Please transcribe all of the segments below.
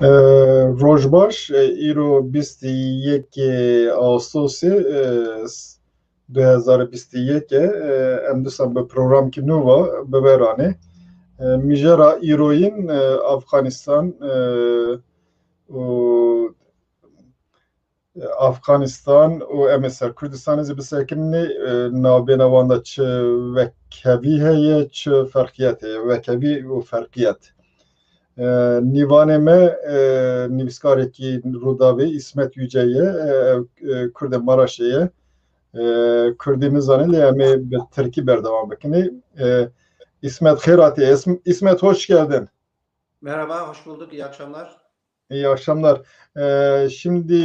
Rojbaş îro bîstî yekê Ağustosê 2021 em dîsa bi programkî nû ve biberanê mijara îroyîn Afganistan û Afganistan û em ê ser Kurdistanê zî bisekirinê navbêne wan de çi wekevî heye çi ferqiyet heye, wekevî û ferqiyet. Nîvanê me nivîskarekî Rûdawê İsmet Yüce ye, Kurd ê Maraşê ye. Kurdî nizanê lê em ê bi Tirkî berdewam bikinê. İsmet xêr hatî. İsmet hoş geldin. Merhaba, hoş bulduk. İyi akşamlar. İyi akşamlar. Şimdi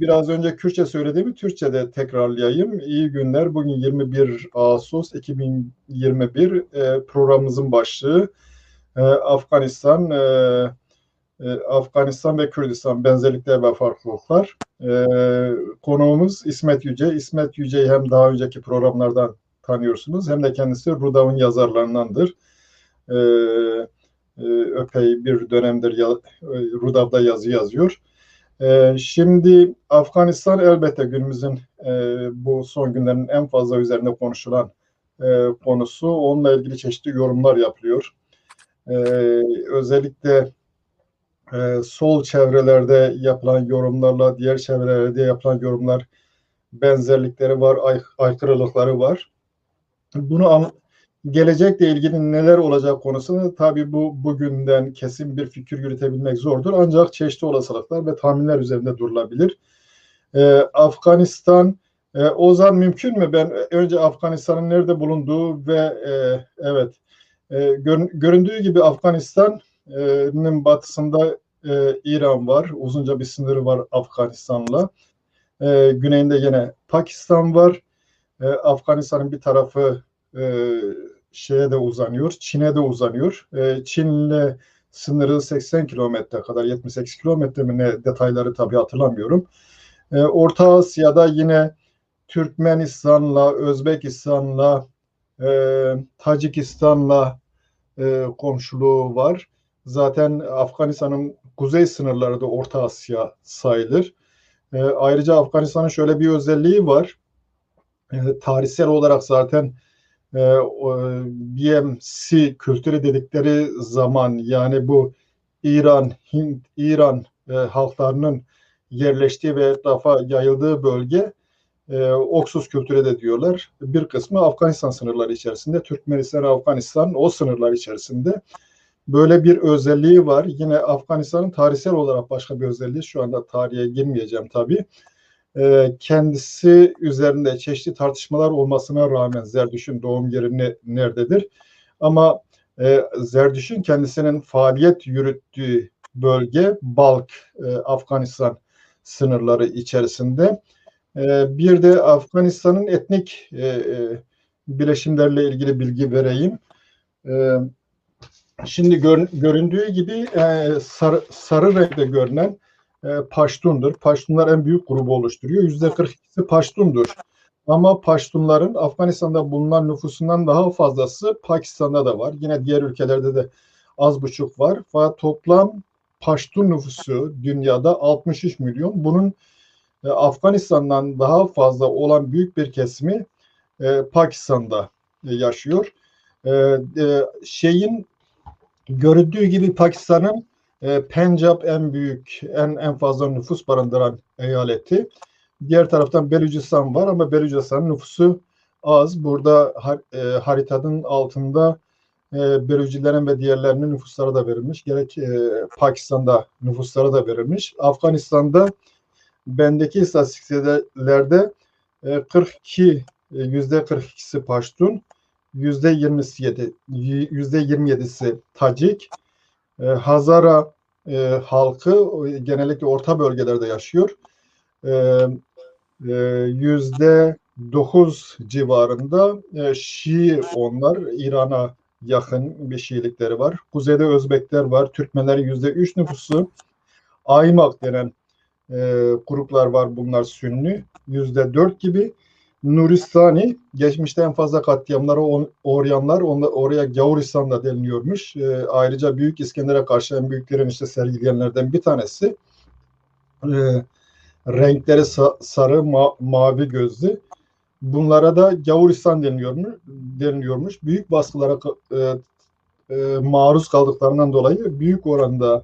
biraz önce Kürtçe söylediğimi Türkçe'de tekrarlayayım. İyi günler. Bugün 21 Ağustos 2021. Programımızın başlığı Afganistan, Afganistan ve Kürdistan benzerlikler ve farklılıklar. Konuğumuz İsmet Yüce. İsmet Yüce'yi hem daha önceki programlardan tanıyorsunuz hem de kendisi Rudav'ın yazarlarındandır. Epey bir dönemdir Rudav'da yazı yazıyor. Şimdi Afganistan elbette günümüzün bu son günlerin en fazla üzerinde konuşulan konusu. Onunla ilgili çeşitli yorumlar yapılıyor. Özellikle sol çevrelerde yapılan yorumlarla diğer çevrelerde yapılan yorumlar benzerlikleri var, aykırılıkları var. Bunu gelecekle ilgili neler olacak konusunda tabii bugünden kesin bir fikir yürütebilmek zordur. Ancak çeşitli olasılıklar ve tahminler üzerinde durulabilir. Afganistan, Ozan mümkün mü? Ben önce Afganistan'ın nerede bulunduğu ve evet göründüğü gibi Afganistan'ın batısında İran var. Uzunca bir sınırı var Afganistan'la. Güneyinde yine Pakistan var. Afganistan'ın bir tarafı şeye de uzanıyor, Çin'e de uzanıyor. Çin'le sınırı 80 kilometre kadar, 78 kilometre mi ne, detayları tabii hatırlamıyorum. Orta Asya'da yine Türkmenistan'la, Özbekistan'la, Tacikistan'la komşuluğu var. Zaten Afganistan'ın kuzey sınırları da Orta Asya sayılır. Ayrıca Afganistan'ın şöyle bir özelliği var. Tarihsel olarak zaten BMC kültürü dedikleri zaman, yani bu İran halklarının yerleştiği ve etrafa yayıldığı bölge Oksuz kültürü de diyorlar. Bir kısmı Afganistan sınırları içerisinde, Türkmenistan, Afganistan o sınırlar içerisinde. Böyle bir özelliği var. Yine Afganistan'ın tarihsel olarak başka bir özelliği, şu anda tarihe girmeyeceğim tabii. Kendisi üzerinde çeşitli tartışmalar olmasına rağmen Zerdüşt'ün doğum yeri nerededir? Ama Zerdüşt'ün kendisinin faaliyet yürüttüğü bölge Balk, Afganistan sınırları içerisinde. Bir de Afganistan'ın etnik bileşimlerle ilgili bilgi vereyim. Şimdi göründüğü gibi sarı renkte görünen Paştundur. Paştunlar en büyük grubu oluşturuyor. %42'si Paştundur. Ama Paştunların Afganistan'da bulunan nüfusundan daha fazlası Pakistan'da da var. Yine diğer ülkelerde de az buçuk var. Fakat toplam Paştun nüfusu dünyada 63 milyon. Bunun Afganistan'dan daha fazla olan büyük bir kesimi Pakistan'da yaşıyor. Görüldüğü gibi Pakistan'ın Pencap en büyük, en fazla nüfus barındıran eyaleti. Diğer taraftan Belucistan var ama Belucistan'ın nüfusu az. Burada haritanın altında Belucilerin ve diğerlerinin nüfusları da verilmiş. Gerek Pakistan'da nüfusları da verilmiş. Afganistan'da bendeki istatistiklerde %42'si Paştun, %27'si Tacik, Hazara halkı genellikle orta bölgelerde yaşıyor. %9 civarında Şii, onlar İran'a yakın bir Şiilikleri var. Kuzeyde Özbekler var. Türkmenlerin %3 nüfusu. Aymak denen gruplar var, bunlar Sünni. %4 gibi. Nuristani, geçmişte en fazla katliamlara uğrayanlar, oraya Gavuristan da deniliyormuş. Ayrıca Büyük İskender'e karşı en büyük direnişte sergileyenlerden bir tanesi. Renkleri sarı, mavi gözlü. Bunlara da Gavuristan deniliyormuş. Büyük baskılara maruz kaldıklarından dolayı büyük oranda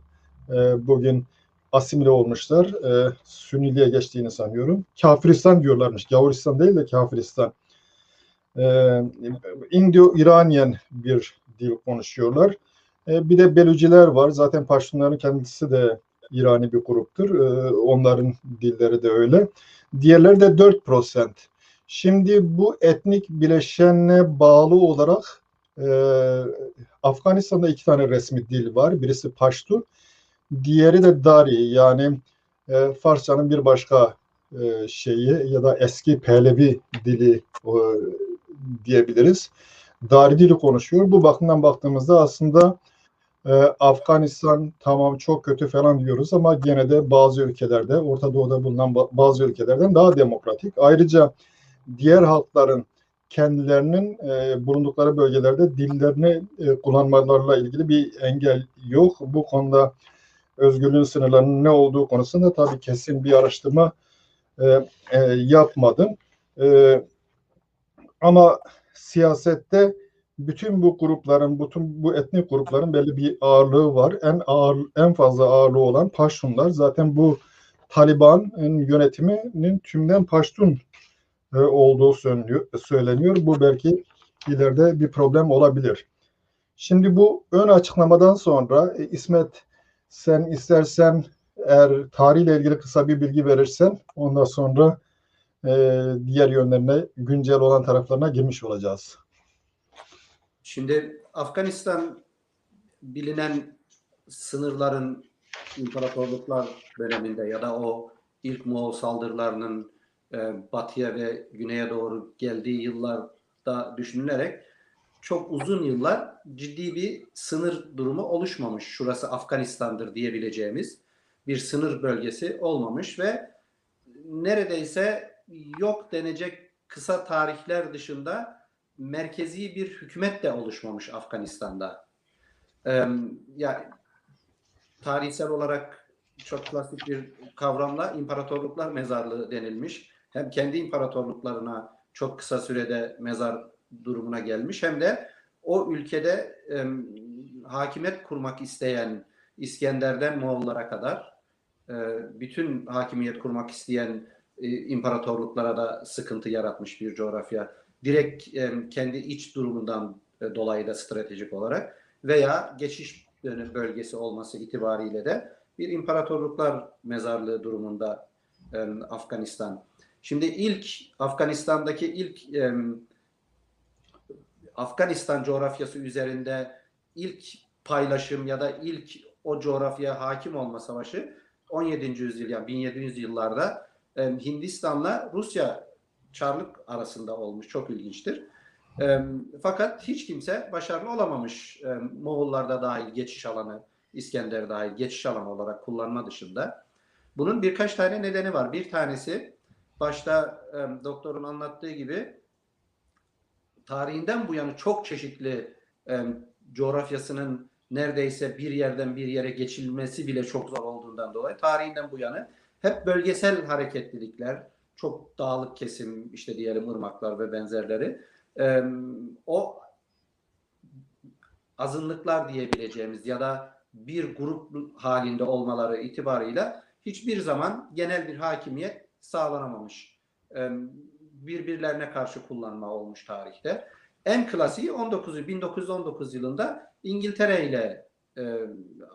bugün asimile olmuşlar. Sünniliğe geçtiğini sanıyorum. Kafiristan diyorlarmış. Gavuristan değil de Kafiristan. İndo-İraniyen bir dil konuşuyorlar. Bir de Belüciler var. Zaten Paştunların kendisi de İrani bir gruptur. Onların dilleri de öyle. Diğerleri de 4%. Şimdi bu etnik bileşene bağlı olarak Afganistan'da 2 tane resmi dil var. Birisi Paştu, diğeri de Dari. Yani Farsçanın bir başka şeyi ya da eski Pehlevi dili diyebiliriz. Dari dili konuşuyor. Bu bakımdan baktığımızda aslında Afganistan tamam çok kötü falan diyoruz ama gene de bazı ülkelerde, Orta Doğu'da bulunan bazı ülkelerden daha demokratik. Ayrıca diğer halkların kendilerinin bulundukları bölgelerde dillerini kullanmalarıyla ilgili bir engel yok. Bu konuda özgürlüğün sınırlarının ne olduğu konusunda tabii kesin bir araştırma yapmadım. Ama siyasette bütün bu grupların, bütün bu etnik grupların belli bir ağırlığı var. En fazla ağırlığı olan Paştunlar. Zaten bu Taliban'ın yönetiminin tümden Paştun olduğu söyleniyor. Bu belki ileride bir problem olabilir. Şimdi bu ön açıklamadan sonra İsmet, sen istersen eğer tarihle ilgili kısa bir bilgi verirsen ondan sonra diğer yönlerine, güncel olan taraflarına girmiş olacağız. Şimdi Afganistan bilinen sınırların imparatorluklar döneminde ya da o ilk Moğol saldırılarının batıya ve güneye doğru geldiği yıllarda düşünülerek çok uzun yıllar ciddi bir sınır durumu oluşmamış. Şurası Afganistan'dır diyebileceğimiz bir sınır bölgesi olmamış ve neredeyse yok denecek kısa tarihler dışında merkezi bir hükümet de oluşmamış Afganistan'da. Ya tarihsel olarak çok klasik bir kavramla imparatorluklar mezarlığı denilmiş. Hem kendi imparatorluklarına çok kısa sürede mezar durumuna gelmiş hem de o ülkede hakimiyet kurmak isteyen İskender'den Moğollara kadar bütün hakimiyet kurmak isteyen imparatorluklara da sıkıntı yaratmış bir coğrafya. Direkt kendi iç durumundan dolayı da stratejik olarak veya geçiş bölgesi olması itibariyle de bir imparatorluklar mezarlığı durumunda Afganistan. Şimdi Afganistan'daki ilk Afganistan coğrafyası üzerinde ilk paylaşım ya da ilk o coğrafyaya hakim olma savaşı 17. yüzyıl yani 1700 yıllarda Hindistan'la Rusya Çarlık arasında olmuş. Çok ilginçtir. Fakat hiç kimse başarılı olamamış. Moğollar da dahil geçiş alanı, İskender dahil geçiş alanı olarak kullanma dışında. Bunun birkaç tane nedeni var. Bir tanesi başta doktorun anlattığı gibi tarihinden bu yana çok çeşitli coğrafyasının neredeyse bir yerden bir yere geçilmesi bile çok zor olduğundan dolayı tarihinden bu yana hep bölgesel hareketlilikler, çok dağlık kesim, işte diyelim ırmaklar ve benzerleri o azınlıklar diyebileceğimiz ya da bir grup halinde olmaları itibarıyla hiçbir zaman genel bir hakimiyet sağlanamamış. Birbirlerine karşı kullanma olmuş tarihte. En klasiği 1919 yılında İngiltere ile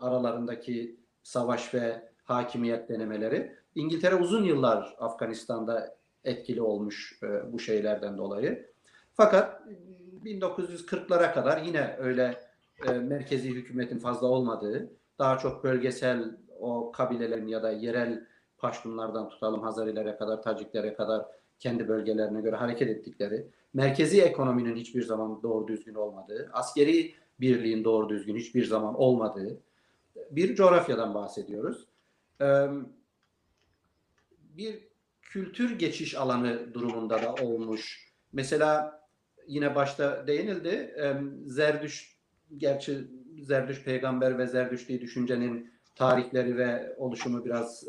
aralarındaki savaş ve hakimiyet denemeleri. İngiltere uzun yıllar Afganistan'da etkili olmuş bu şeylerden dolayı. Fakat 1940'lara kadar yine öyle merkezi hükümetin fazla olmadığı, daha çok bölgesel o kabilelerin ya da yerel Paştunlardan tutalım Hazarilere kadar, Taciklere kadar kendi bölgelerine göre hareket ettikleri, merkezi ekonominin hiçbir zaman doğru düzgün olmadığı, askeri birliğin doğru düzgün hiçbir zaman olmadığı bir coğrafyadan bahsediyoruz. Bir kültür geçiş alanı durumunda da olmuş. Mesela yine başta değinildi. Zerdüşt, gerçi Zerdüşt peygamber ve Zerdüştü düşüncenin tarihleri ve oluşumu biraz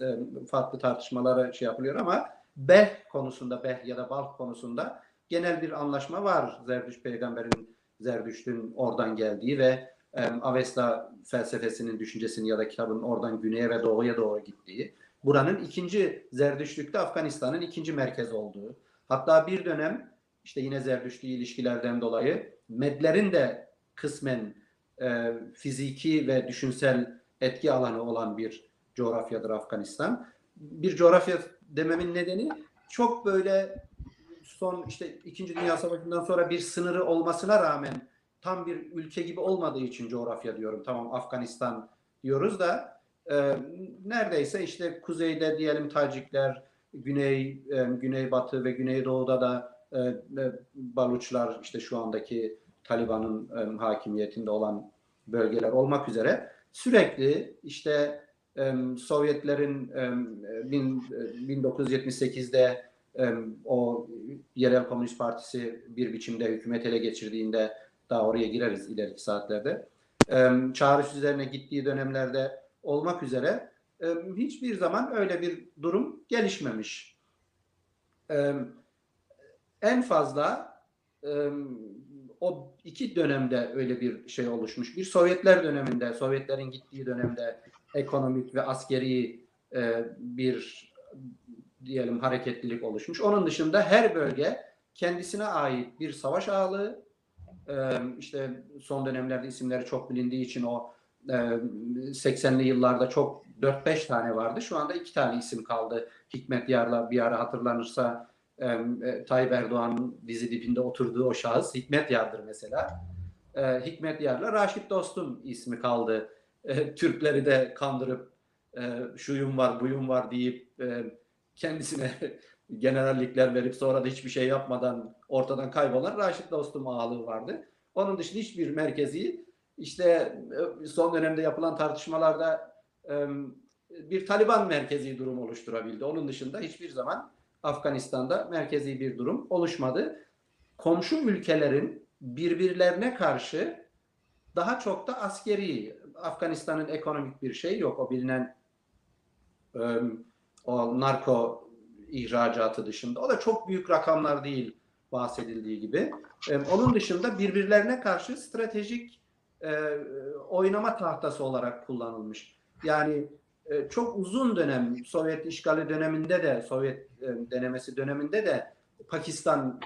farklı tartışmalara şey yapılıyor ama Beh konusunda, Beh ya da Balk konusunda genel bir anlaşma var. Zerdüşt peygamberin, Zerdüşt'ün oradan geldiği ve Avesta felsefesinin, düşüncesinin ya da kitabın oradan güneye ve doğuya doğru gittiği. Buranın ikinci Zerdüştlük'te Afganistan'ın ikinci merkez olduğu. Hatta bir dönem işte yine Zerdüştlü ilişkilerden dolayı Medlerin de kısmen fiziki ve düşünsel etki alanı olan bir coğrafyadır Afganistan. Bir coğrafya dememin nedeni çok böyle son işte 2. Dünya Savaşı'ndan sonra bir sınırı olmasına rağmen tam bir ülke gibi olmadığı için coğrafya diyorum. Tamam Afganistan diyoruz da neredeyse işte kuzeyde diyelim Tacikler, güneybatı ve güneydoğuda da Baluçlar, işte şu andaki Taliban'ın hakimiyetinde olan bölgeler olmak üzere sürekli işte Sovyetlerin 1978'de o yerel Komünist Partisi bir biçimde hükümet ele geçirdiğinde, daha oraya gireriz ileriki saatlerde, çağrış üzerine gittiği dönemlerde olmak üzere hiçbir zaman öyle bir durum gelişmemiş. En fazla o iki dönemde öyle bir şey oluşmuş. Bir Sovyetler döneminde, Sovyetlerin gittiği dönemde ekonomik ve askeri bir diyelim hareketlilik oluşmuş. Onun dışında her bölge kendisine ait bir savaş ağlığı, işte son dönemlerde isimleri çok bilindiği için o 80'li yıllarda çok 4-5 tane vardı. Şu anda 2 tane isim kaldı. Hikmet Yar'la bir ara hatırlanırsa Tayyip Erdoğan'ın dizi dibinde oturduğu o şahıs Hikmet Yar'dır mesela. Hikmet Yar'la Raşit Dostum ismi kaldı. Türkleri de kandırıp şuyum var buyum var deyip kendisine generallikler verip sonra da hiçbir şey yapmadan ortadan kaybolan Raşit Dostum ağalığı vardı. Onun dışında hiçbir merkezi, işte son dönemde yapılan tartışmalarda bir Taliban merkezi durum oluşturabildi. Onun dışında hiçbir zaman Afganistan'da merkezi bir durum oluşmadı. Komşu ülkelerin birbirlerine karşı daha çok da askeri, Afganistan'ın ekonomik bir şey yok. O bilinen o narko ihracatı dışında. O da çok büyük rakamlar değil bahsedildiği gibi. Onun dışında birbirlerine karşı stratejik oynama tahtası olarak kullanılmış. Yani çok uzun dönem Sovyet işgali döneminde de, Sovyet denemesi döneminde de Pakistan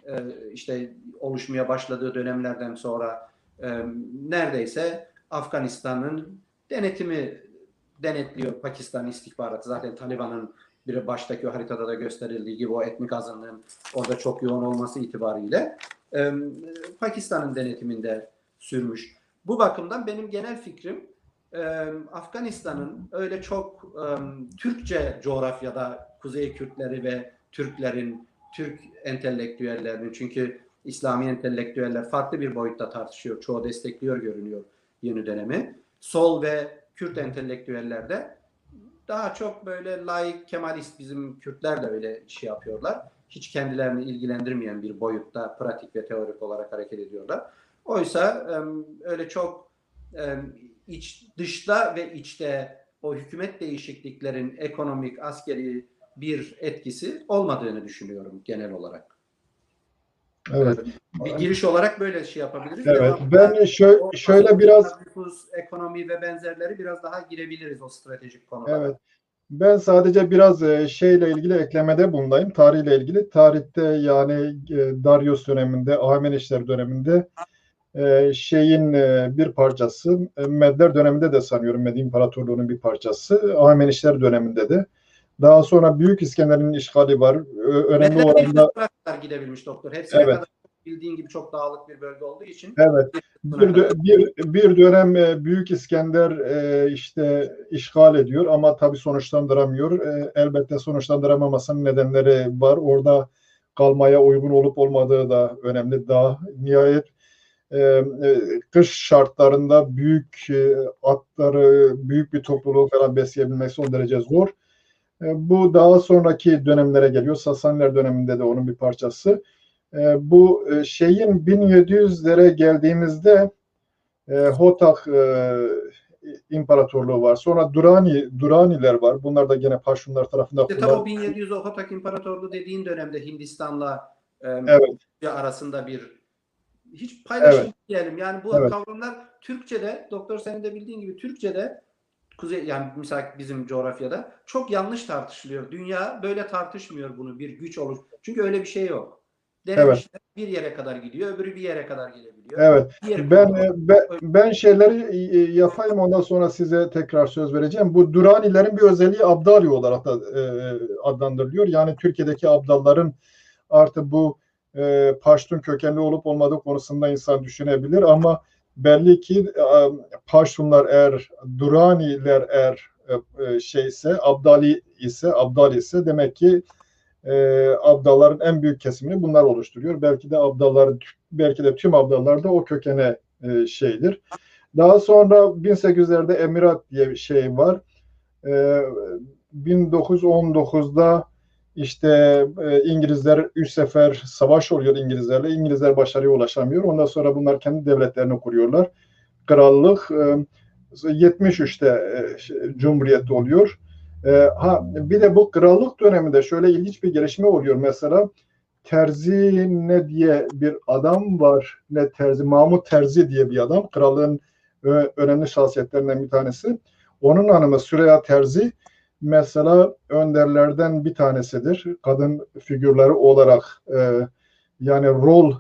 işte oluşmaya başladığı dönemlerden sonra neredeyse Afganistan'ın denetimi denetliyor Pakistan istihbaratı. Zaten Taliban'ın bir baştaki o haritada da gösterildiği gibi o etnik azınlığın orada çok yoğun olması itibariyle Pakistan'ın denetiminde sürmüş. Bu bakımdan benim genel fikrim Afganistan'ın öyle çok Türkçe coğrafyada Kuzey Kürtleri ve Türklerin, Türk entelektüellerinin, çünkü İslami entelektüeller farklı bir boyutta tartışıyor. Çoğu destekliyor görünüyor yeni dönemi. Sol ve Kürt entelektüeller de daha çok böyle laik, kemalist, bizim Kürtler de öyle şey yapıyorlar. Hiç kendilerini ilgilendirmeyen bir boyutta pratik ve teorik olarak hareket ediyorlar. Oysa öyle çok dışta ve içte o hükümet değişikliklerin ekonomik, askeri bir etkisi olmadığını düşünüyorum genel olarak. Evet. Bir giriş olarak böyle şey yapabiliriz. Evet. Ben şöyle biraz nüfus, ekonomi ve benzerleri biraz daha girebiliriz o stratejik konulara. evet. Ben sadece biraz şeyle ilgili eklemede bulunayım. Tarihle ilgili. Tarihte yani Darius döneminde, Ahamenişler döneminde şeyin bir parçası, Medler döneminde de sanıyorum Med İmparatorluğu'nun bir parçası, Ahamenişler döneminde de. Daha sonra Büyük İskender'in işgali var. Önemli olan da kadar gidebilmiş doktor. Hepsine evet. kadar bildiğin gibi çok dağlık bir bölge olduğu için. Evet. Bir dönem Büyük İskender işte işgal ediyor ama tabii sonuçlandıramıyor. Elbette sonuçlandıramamasının nedenleri var. Orada kalmaya uygun olup olmadığı da önemli. Daha nihayet kış şartlarında büyük atları, büyük bir topluluğu falan besleyebilmek son derece zor. Bu daha sonraki dönemlere geliyor. Sasaniler döneminde de onun bir parçası. Bu şeyin 1700'lere geldiğimizde Hotak İmparatorluğu var. Sonra Duraniler var. Bunlar da gene Paştunlar tarafından İşte tam o 1700 o Hotak İmparatorluğu dediğin dönemde Hindistan'la Evet, arasında bir hiç evet, paylaşım diyelim. Yani bu evet, kavramlar Türkçe'de, doktor senin de bildiğin gibi Türkçe'de yani mesela bizim coğrafyada çok yanlış tartışılıyor. Dünya böyle tartışmıyor bunu bir güç olur. Çünkü öyle bir şey yok. evet. Denemişler bir yere kadar gidiyor, öbürü bir yere kadar gelebiliyor. Evet. Diğeri Ben kontrol. ben şeyleri yapayım, ondan sonra size tekrar söz vereceğim. Bu Duranilerin bir özelliği Abdali olarak da adlandırılıyor. Yani Türkiye'deki Abdalların artık bu Paştun kökenli olup olmadığı konusunda insan düşünebilir ama belli ki Paştunlar eğer Duraniler eğer şeyse Abdali ise demek ki abdalların en büyük kesimini bunlar oluşturuyor. Belki de tüm abdallar da o kökene şeydir. Daha sonra 1800'lerde Emirat diye bir şey var. 1919'da işte İngilizler 3 sefer savaş oluyor İngilizlerle. İngilizler başarıya ulaşamıyor. Ondan sonra bunlar kendi devletlerini kuruyorlar. Krallık 73'te Cumhuriyet oluyor. Bir de bu krallık döneminde şöyle ilginç bir gelişme oluyor. Mesela Terzi ne diye bir adam var. Ne Terzi? Mahmut Terzi diye bir adam. Krallığın önemli şahsiyetlerinden bir tanesi. Onun hanımı Süreyya Terzi mesela önderlerden bir tanesidir. Kadın figürleri olarak yani rol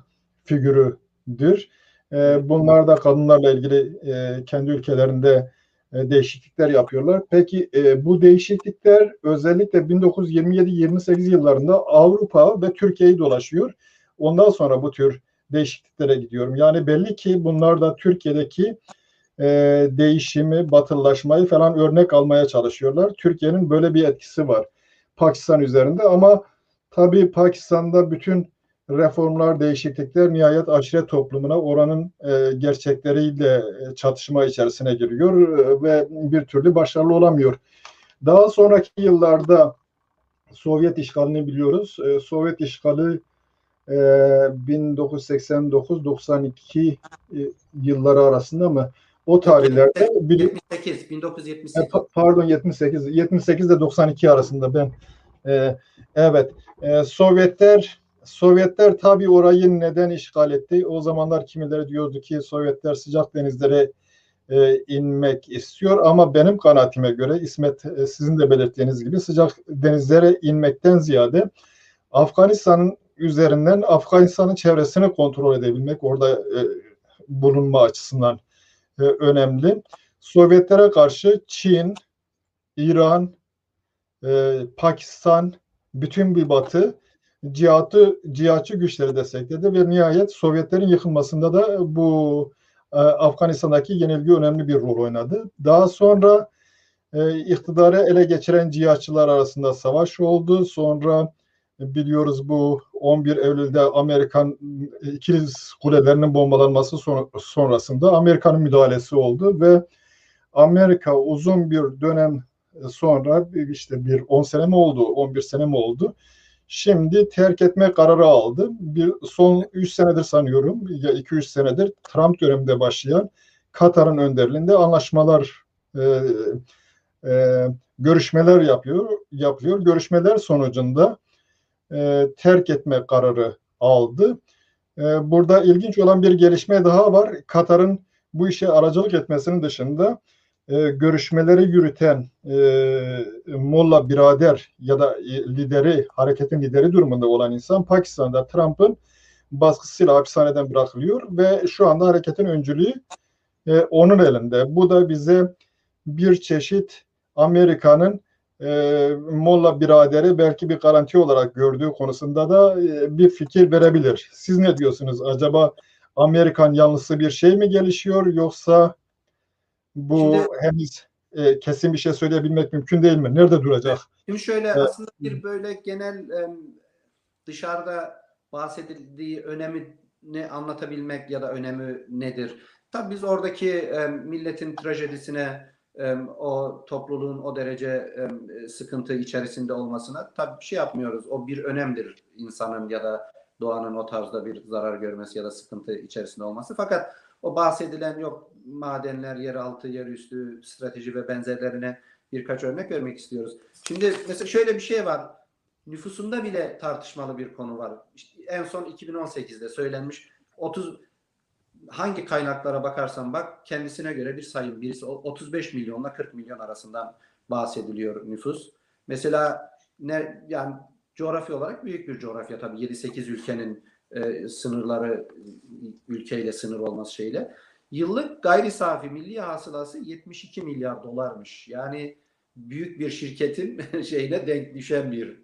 figürüdür. Evet. Bunlar da kadınlarla ilgili kendi ülkelerinde değişiklikler yapıyorlar. Peki bu değişiklikler özellikle 1927-28 yıllarında Avrupa ve Türkiye'yi dolaşıyor. Ondan sonra bu tür değişikliklere gidiyorum. Yani belli ki bunlar da Türkiye'deki değişimi, batılılaşmayı falan örnek almaya çalışıyorlar. Türkiye'nin böyle bir etkisi var Pakistan üzerinde ama tabii Pakistan'da bütün reformlar, değişiklikler nihayet aşiret toplumuna oranın gerçekleriyle çatışma içerisine giriyor ve bir türlü başarılı olamıyor. Daha sonraki yıllarda Sovyet işgalini biliyoruz. Sovyet işgali 1989-92 yılları arasında mı? O Yok tarihlerde 78, 1978. pardon 78 ile 92 arasında ben evet Sovyetler tabii orayı neden işgal etti? O zamanlar kimileri diyordu ki Sovyetler sıcak denizlere inmek istiyor ama benim kanaatime göre İsmet sizin de belirttiğiniz gibi sıcak denizlere inmekten ziyade Afganistan'ın üzerinden Afganistan'ın çevresini kontrol edebilmek orada bulunma açısından önemli. Sovyetlere karşı Çin, İran, Pakistan, bütün bir batı cihatçı güçleri destekledi ve nihayet Sovyetlerin yıkılmasında da bu Afganistan'daki yenilgi önemli bir rol oynadı. Daha sonra iktidarı ele geçiren cihatçılar arasında savaş oldu. Sonra biliyoruz bu 11 Eylül'de Amerikan İkiz Kulelerinin bombalanması sonrasında Amerika'nın müdahalesi oldu ve Amerika uzun bir dönem sonra işte bir 10 sene mi oldu, 11 sene mi oldu? Şimdi terk etme kararı aldı. Bir son 3 senedir sanıyorum ya 2-3 senedir Trump döneminde başlayan Katar'ın önderliğinde anlaşmalar görüşmeler yapılıyor. Görüşmeler sonucunda terk etme kararı aldı. Burada ilginç olan bir gelişme daha var. Katar'ın bu işe aracılık etmesinin dışında görüşmeleri yürüten Molla Birader ya da hareketin lideri durumunda olan insan Pakistan'da Trump'ın baskısıyla hapishaneden bırakılıyor ve şu anda hareketin öncülüğü onun elinde. Bu da bize bir çeşit Amerika'nın Molla biraderi belki bir garanti olarak gördüğü konusunda da bir fikir verebilir. Siz ne diyorsunuz? Acaba Amerikan yanlısı bir şey mi gelişiyor yoksa Şimdi bu henüz kesin bir şey söyleyebilmek mümkün değil mi? Nerede duracak? şimdi şöyle E, aslında bir böyle genel dışarıda bahsedildiği önemini anlatabilmek ya da önemi nedir? Tabii biz oradaki milletin trajedisine o topluluğun o derece sıkıntı içerisinde olmasına tabii bir şey yapmıyoruz. O bir önemdir insanın ya da doğanın o tarzda bir zarar görmesi ya da sıkıntı içerisinde olması. Fakat o bahsedilen yok madenler, yeraltı, yerüstü, strateji ve benzerlerine birkaç örnek vermek istiyoruz. Şimdi mesela şöyle bir şey var. Nüfusunda bile tartışmalı bir konu var. İşte en son 2018'de söylenmiş 30 hangi kaynaklara bakarsan bak kendisine göre bir sayım. Birisi 35 milyonla 40 milyon arasından bahsediliyor nüfus. Mesela yani coğrafya olarak büyük bir coğrafya tabii 7-8 ülkenin sınırları ülkeyle sınır olması şeyle. Yıllık gayri safi milli hasılası 72 milyar dolarmış. Yani büyük bir şirketin şeyine denk düşen bir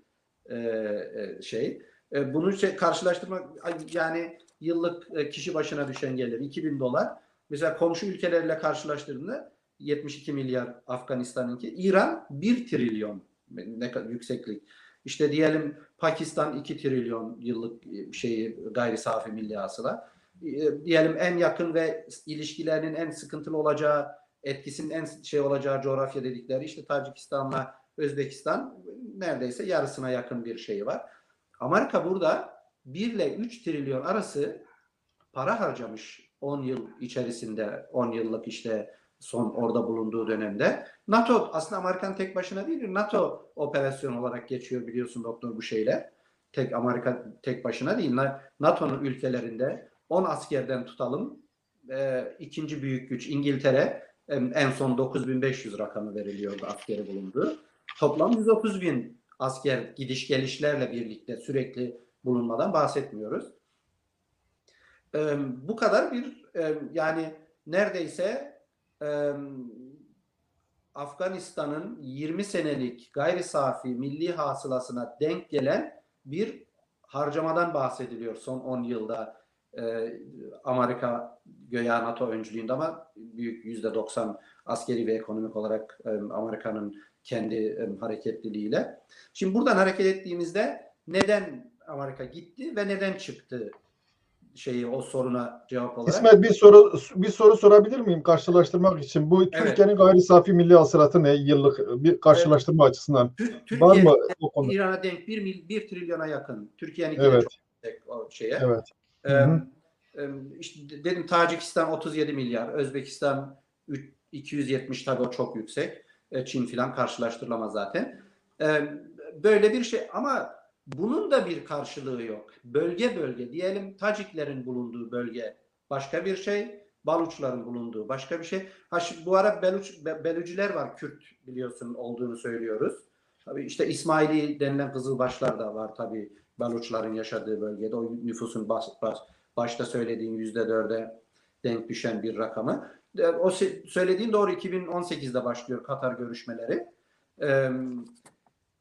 şey. Bunu karşılaştırmak yani yıllık kişi başına düşen gelir 2000 dolar. Mesela komşu ülkelerle karşılaştırdığında 72 milyar Afganistan'ınki. İran 1 trilyon ne kadar yükseklik. İşte diyelim Pakistan 2 trilyon yıllık şeyi gayri safi milli hasıla. Diyelim en yakın ve ilişkilerinin en sıkıntılı olacağı, etkisinin en şey olacağı coğrafya dedikleri işte Tacikistan'la Özbekistan neredeyse yarısına yakın bir şey var. Amerika burada 1 ile 3 trilyon arası para harcamış 10 yıl içerisinde, 10 yıllık işte son orada bulunduğu dönemde. NATO aslında Amerika'nın tek başına değil, NATO operasyon olarak geçiyor biliyorsun doktor bu şeyle. Tek Amerika tek başına değil. NATO'nun ülkelerinde 10 askerden tutalım. İkinci büyük güç İngiltere en son 9.500 rakamı veriliyordu askeri bulundu. Toplam 130.000 asker gidiş gelişlerle birlikte sürekli bulunmadan bahsetmiyoruz. Bu kadar bir yani neredeyse Afganistan'ın 20 senelik gayri safi milli hasılasına denk gelen bir harcamadan bahsediliyor son 10 yılda Amerika göya NATO öncülüğünde ama büyük %90 askeri ve ekonomik olarak Amerika'nın kendi hareketliliğiyle. Şimdi buradan hareket ettiğimizde neden Amerika gitti ve neden çıktı o soruna cevap olarak. İsmet bir soru sorabilir miyim karşılaştırmak için? Bu Türkiye'nin gayri safi milli hasılatı ne yıllık bir karşılaştırma açısından? Var mı o konu? İran'a denk 1 trilyona yakın. Türkiye'ninki Evet. de çok yüksek o şeye. Evet. İşte dedim Tacikistan 37 milyar, Özbekistan 270 tabii o çok yüksek. Çin filan karşılaştırılamaz zaten. Böyle bir şey ama bunun da bir karşılığı yok. Bölge bölge diyelim Taciklerin bulunduğu bölge başka bir şey, Baluçların bulunduğu başka bir şey. Bu ara Beluciler var, Kürt biliyorsun olduğunu söylüyoruz. Tabii işte İsmaili denilen Kızılbaşlar da var tabii Baluçların yaşadığı bölgede. O nüfusun başta söylediğin %4'e denk düşen bir rakamı. O söylediğin doğru 2018'de başlıyor Katar görüşmeleri.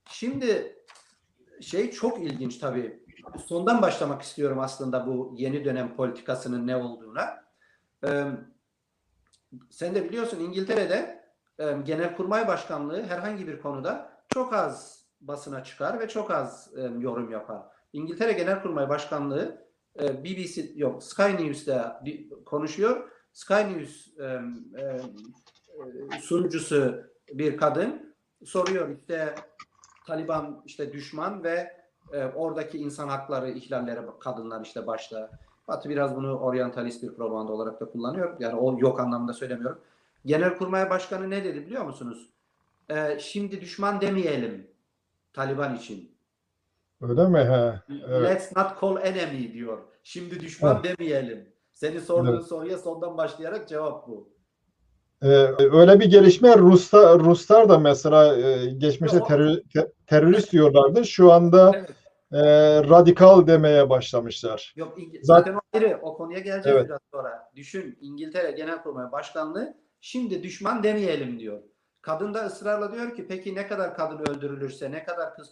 Şimdi çok ilginç tabii. Sondan başlamak istiyorum aslında bu yeni dönem politikasının ne olduğuna. Sen de biliyorsun İngiltere'de Genelkurmay Başkanlığı herhangi bir konuda çok az basına çıkar ve çok az yorum yapar. İngiltere Genelkurmay Başkanlığı Sky News'ta konuşuyor. Sky News sunucusu bir kadın soruyor işte Taliban işte düşman ve oradaki insan hakları ihlalleri kadınlar işte başta. Batı biraz bunu oryantalist bir propaganda olarak da kullanıyor. Yani o yok anlamında söylemiyorum. Genelkurmay Başkanı ne dedi biliyor musunuz? Şimdi düşman demeyelim Taliban için. Öyle mi? He. Evet. Let's not call enemy diyor. Şimdi düşman demeyelim. Senin sorduğun soruya sondan başlayarak cevap bu. Öyle bir gelişme Ruslar da mesela geçmişte terörist diyorlardı. Şu anda radikal demeye başlamışlar. Yok zaten o ayrı. O konuya geleceğiz biraz sonra. Düşün İngiltere Genelkurmay Başkanlığı şimdi düşman demeyelim diyor. Kadın da ısrarla diyor ki peki ne kadar kadın öldürülürse, ne kadar kız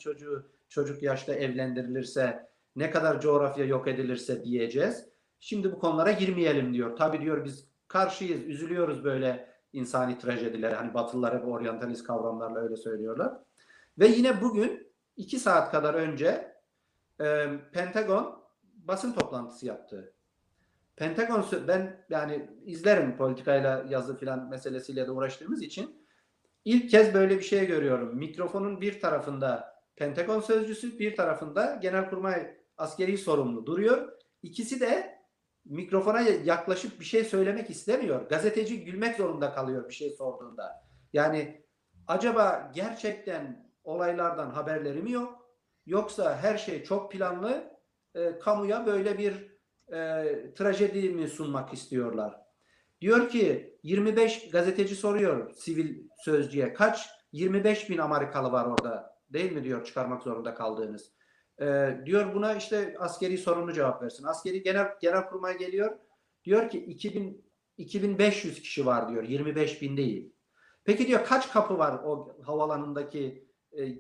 çocuk yaşta evlendirilirse, ne kadar coğrafya yok edilirse diyeceğiz. Şimdi bu konulara girmeyelim diyor. Tabii diyor biz karşıyız, üzülüyoruz böyle insani trajedilere. Hani Batılılar hep oryantalist kavramlarla öyle söylüyorlar. Ve yine bugün 2 saat kadar önce Pentagon basın toplantısı yaptı. Pentagon ben yani izlerim politikayla yazı filan meselesiyle de uğraştığımız için İlk kez böyle bir şey görüyorum. Mikrofonun bir tarafında Pentagon sözcüsü, bir tarafında Genelkurmay askeri sorumlu duruyor. İkisi de mikrofona yaklaşıp bir şey söylemek istemiyor. Gazeteci gülmek zorunda kalıyor bir şey sorduğunda. Yani acaba gerçekten olaylardan haberleri mi yok? Yoksa her şey çok planlı, kamuya böyle bir trajedi mi sunmak istiyorlar? Diyor ki 25 gazeteci soruyor sivil sözcüye, kaç? 25 bin Amerikalı var orada değil mi diyor, çıkarmak zorunda kaldığınız. Diyor buna işte askeri sorumlu cevap versin. Askeri genelkurmay geliyor. Diyor ki 2500 kişi var diyor. 25 bin değil. Peki diyor kaç kapı var o havalanındaki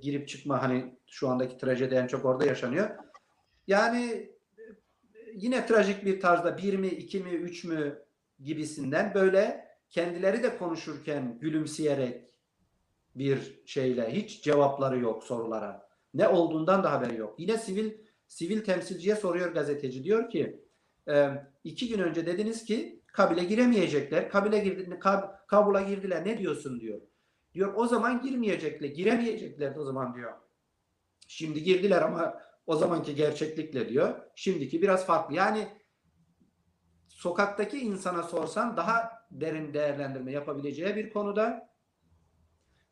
girip çıkma, hani şu andaki trajedi en çok orada yaşanıyor. Yani yine trajik bir tarzda 1 mi 2 mi 3 mü gibisinden böyle kendileri de konuşurken gülümseyerek bir şeyle, hiç cevapları yok sorulara. Ne olduğundan da haberi yok. Yine sivil temsilciye soruyor gazeteci. Diyor ki 2 gün önce dediniz ki Kabil'e giremeyecekler. Kabul'a girdiler. Ne diyorsun diyor. Diyor o zaman giremeyeceklerdi o zaman diyor. Şimdi girdiler ama o zamanki gerçeklikle diyor. Şimdiki biraz farklı. Yani sokaktaki insana sorsan daha derin değerlendirme yapabileceği bir konuda.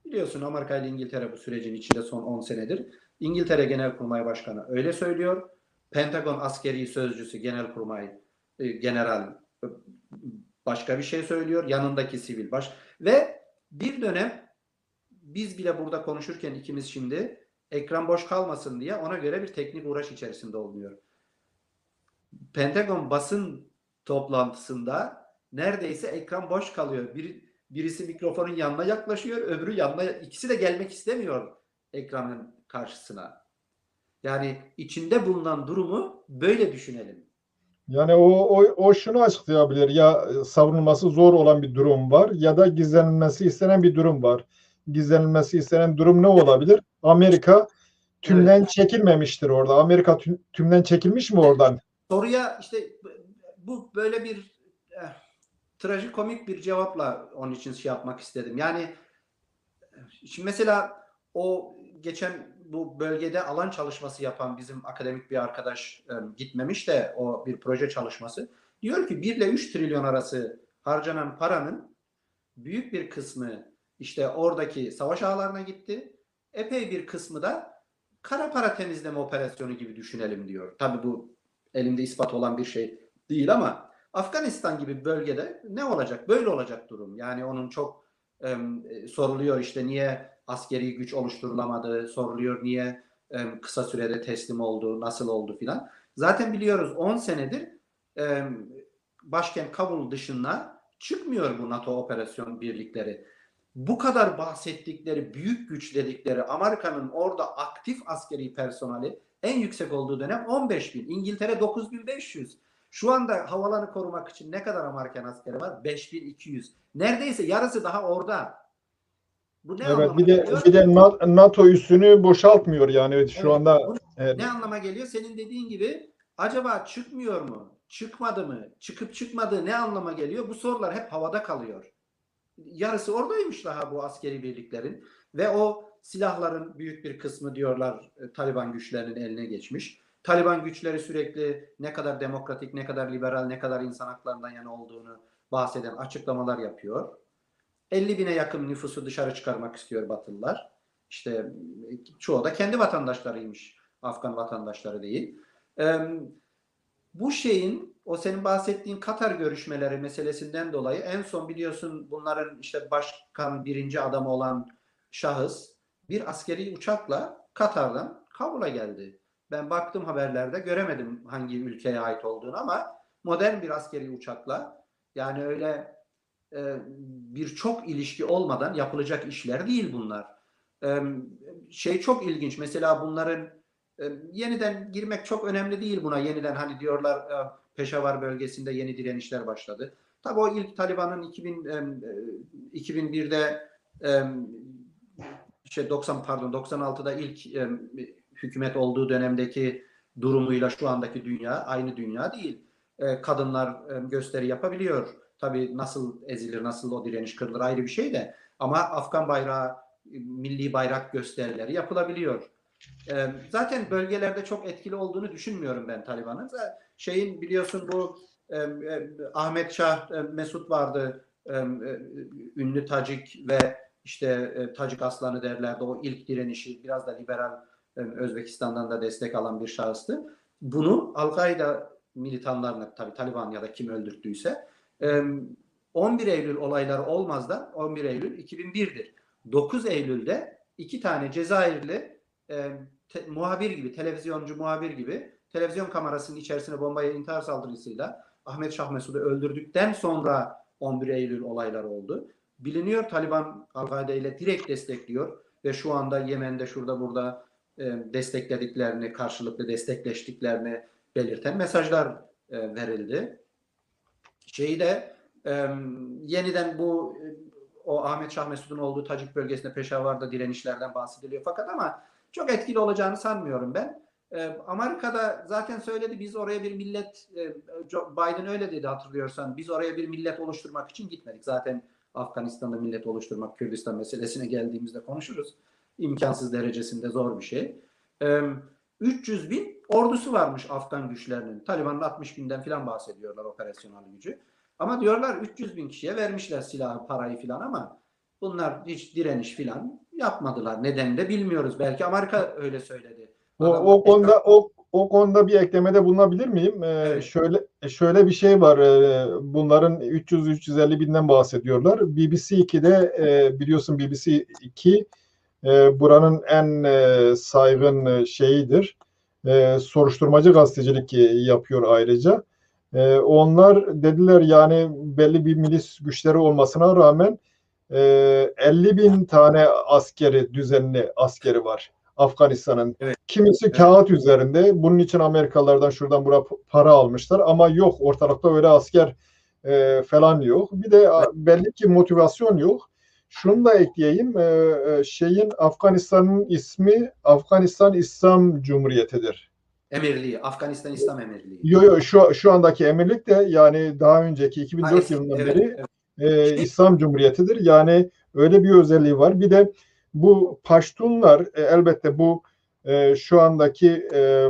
Biliyorsun Amerika ile İngiltere bu sürecin içinde son 10 senedir. İngiltere Genelkurmay Başkanı öyle söylüyor. Pentagon askeri sözcüsü Genelkurmay General başka bir şey söylüyor. Yanındaki sivil ve bir dönem biz bile burada konuşurken ikimiz şimdi ekran boş kalmasın diye ona göre bir teknik uğraş içerisinde oluyor. Pentagon basın toplantısında neredeyse ekran boş kalıyor. Birisi mikrofonun yanına yaklaşıyor, öbürü yanına, ikisi de gelmek istemiyor ekranın karşısına. Yani içinde bulunan durumu böyle düşünelim. Yani o şunu açıklayabilir. Ya savunulması zor olan bir durum var ya da gizlenmesi istenen bir durum var. Gizlenmesi istenen durum ne olabilir? Amerika tümden çekilmemiştir orada. Amerika tümden çekilmiş mi oradan? Soruya işte bu böyle bir trajikomik bir cevapla onun için şey yapmak istedim. Yani şimdi mesela o geçen bu bölgede alan çalışması yapan bizim akademik bir arkadaş gitmemiş de o bir proje çalışması. Diyor ki 1 ile 3 trilyon arası harcanan paranın büyük bir kısmı işte oradaki savaş ağlarına gitti. Epey bir kısmı da kara para temizleme operasyonu gibi düşünelim diyor. Tabii bu elimde ispat olan bir şey değil ama Afganistan gibi bir bölgede ne olacak? Böyle olacak durum. Yani onun çok soruluyor işte niye askeri güç oluşturulamadı, soruluyor niye kısa sürede teslim oldu, nasıl oldu filan. Zaten biliyoruz 10 senedir başkent Kabul dışına çıkmıyor bu NATO operasyon birlikleri. Bu kadar bahsettikleri, büyük güç dedikleri Amerika'nın orada aktif askeri personeli en yüksek olduğu dönem 15 bin. İngiltere 9.500. Şu anda havalanı korumak için ne kadar Amerikan askeri var? 5.200. Neredeyse yarısı daha orada. Bu ne Evet, anlama bir de geliyor? bir de NATO üssünü boşaltmıyor yani şu Evet. anda. Bu ne anlama geliyor? Senin dediğin gibi acaba çıkmıyor mu? Çıkmadı mı? Çıkıp çıkmadığı ne anlama geliyor? Bu sorular hep havada kalıyor. Yarısı oradaymış daha bu askeri birliklerin ve o silahların büyük bir kısmı diyorlar Taliban güçlerinin eline geçmiş. Taliban güçleri sürekli ne kadar demokratik, ne kadar liberal, ne kadar insan haklarından yana olduğunu bahseden açıklamalar yapıyor. 50 bine yakın nüfusu dışarı çıkarmak istiyor Batılılar. İşte çoğu da kendi vatandaşlarıymış. Afgan vatandaşları değil. Bu şeyin, o senin bahsettiğin Katar görüşmeleri meselesinden dolayı en son biliyorsun bunların işte başkan birinci adamı olan şahıs bir askeri uçakla Katar'dan Kabul'a geldi. Ben baktım haberlerde, göremedim hangi ülkeye ait olduğunu ama modern bir askeri uçakla, yani öyle birçok ilişki olmadan yapılacak işler değil bunlar. Şey çok ilginç. Mesela bunların yeniden girmek çok önemli değil buna. Yeniden hani diyorlar Peşavar bölgesinde yeni direnişler başladı. Tabii o ilk Taliban'ın 2001'de 96'da ilk hükümet olduğu dönemdeki durumuyla şu andaki dünya aynı dünya değil. Kadınlar gösteri yapabiliyor. tabii nasıl ezilir, nasıl o direniş kırılır ayrı bir şey de. Ama Afgan bayrağı, milli bayrak gösterileri yapılabiliyor. Zaten bölgelerde çok etkili olduğunu düşünmüyorum ben Taliban'ın. Şeyin biliyorsun bu Ahmet Şah Mesut vardı, ünlü Tacik ve işte Tacik Aslanı derlerdi. O ilk direnişi biraz da liberal Özbekistan'dan da destek alan bir şahıstı. Bunu Al-Kaide militanlarına, tabii Taliban ya da kim öldürttüyse 11 Eylül olayları olmazdan 11 Eylül 2001'dir. 9 Eylül'de 2 tane Cezayirli muhabir gibi, televizyoncu muhabir gibi televizyon kamerasının içerisine bombaya intihar saldırısıyla Ahmet Şah Mesud'u öldürdükten sonra 11 Eylül olayları oldu. Biliniyor, Taliban Al-Kaide ile direkt destekliyor ve şu anda Yemen'de şurada burada desteklediklerini, karşılıklı destekleştiklerini belirten mesajlar verildi. Yeniden bu o Ahmet Şah Mesud'un olduğu Tacik bölgesinde Peşavar'da direnişlerden bahsediliyor fakat ama çok etkili olacağını sanmıyorum ben. Amerika'da zaten söyledi, biz oraya bir millet, Biden öyle dedi hatırlıyorsan, biz oraya bir millet oluşturmak için gitmedik. Zaten Afganistan'da millet oluşturmak, Kürdistan meselesine geldiğimizde konuşuruz. İmkansız derecesinde zor bir şey. 300 bin ordusu varmış Afgan güçlerinin. Taliban'ın 60 binden falan bahsediyorlar operasyonel gücü. Ama diyorlar 300 bin kişiye vermişler silahı, parayı falan ama bunlar hiç direniş falan yapmadılar. Nedenini de bilmiyoruz. Belki Amerika öyle söyledi. O konuda bir eklemede bulunabilir miyim? Evet. Şöyle bir şey var. Bunların 300-350 binden bahsediyorlar. BBC 2'de biliyorsun BBC 2 buranın en saygın şeyidir. Soruşturmacı gazetecilik yapıyor ayrıca. Onlar dediler yani belli bir milis güçleri olmasına rağmen 50 bin tane askeri, düzenli askeri var Afganistan'ın. Evet. Kimisi kağıt üzerinde. Bunun için Amerikalılardan şuradan buraya para almışlar ama yok, ortalıkta öyle asker falan yok. Bir de belli ki motivasyon yok. Şunu da ekleyeyim. Afganistan'ın ismi Afganistan İslam Cumhuriyeti'dir. Emirliği, Afganistan İslam Emirliği. Yok, şu andaki emirlik de yani daha önceki 2004 yılından beri İslam Cumhuriyeti'dir. Yani öyle bir özelliği var. Bir de bu Paştunlar elbette bu şu andaki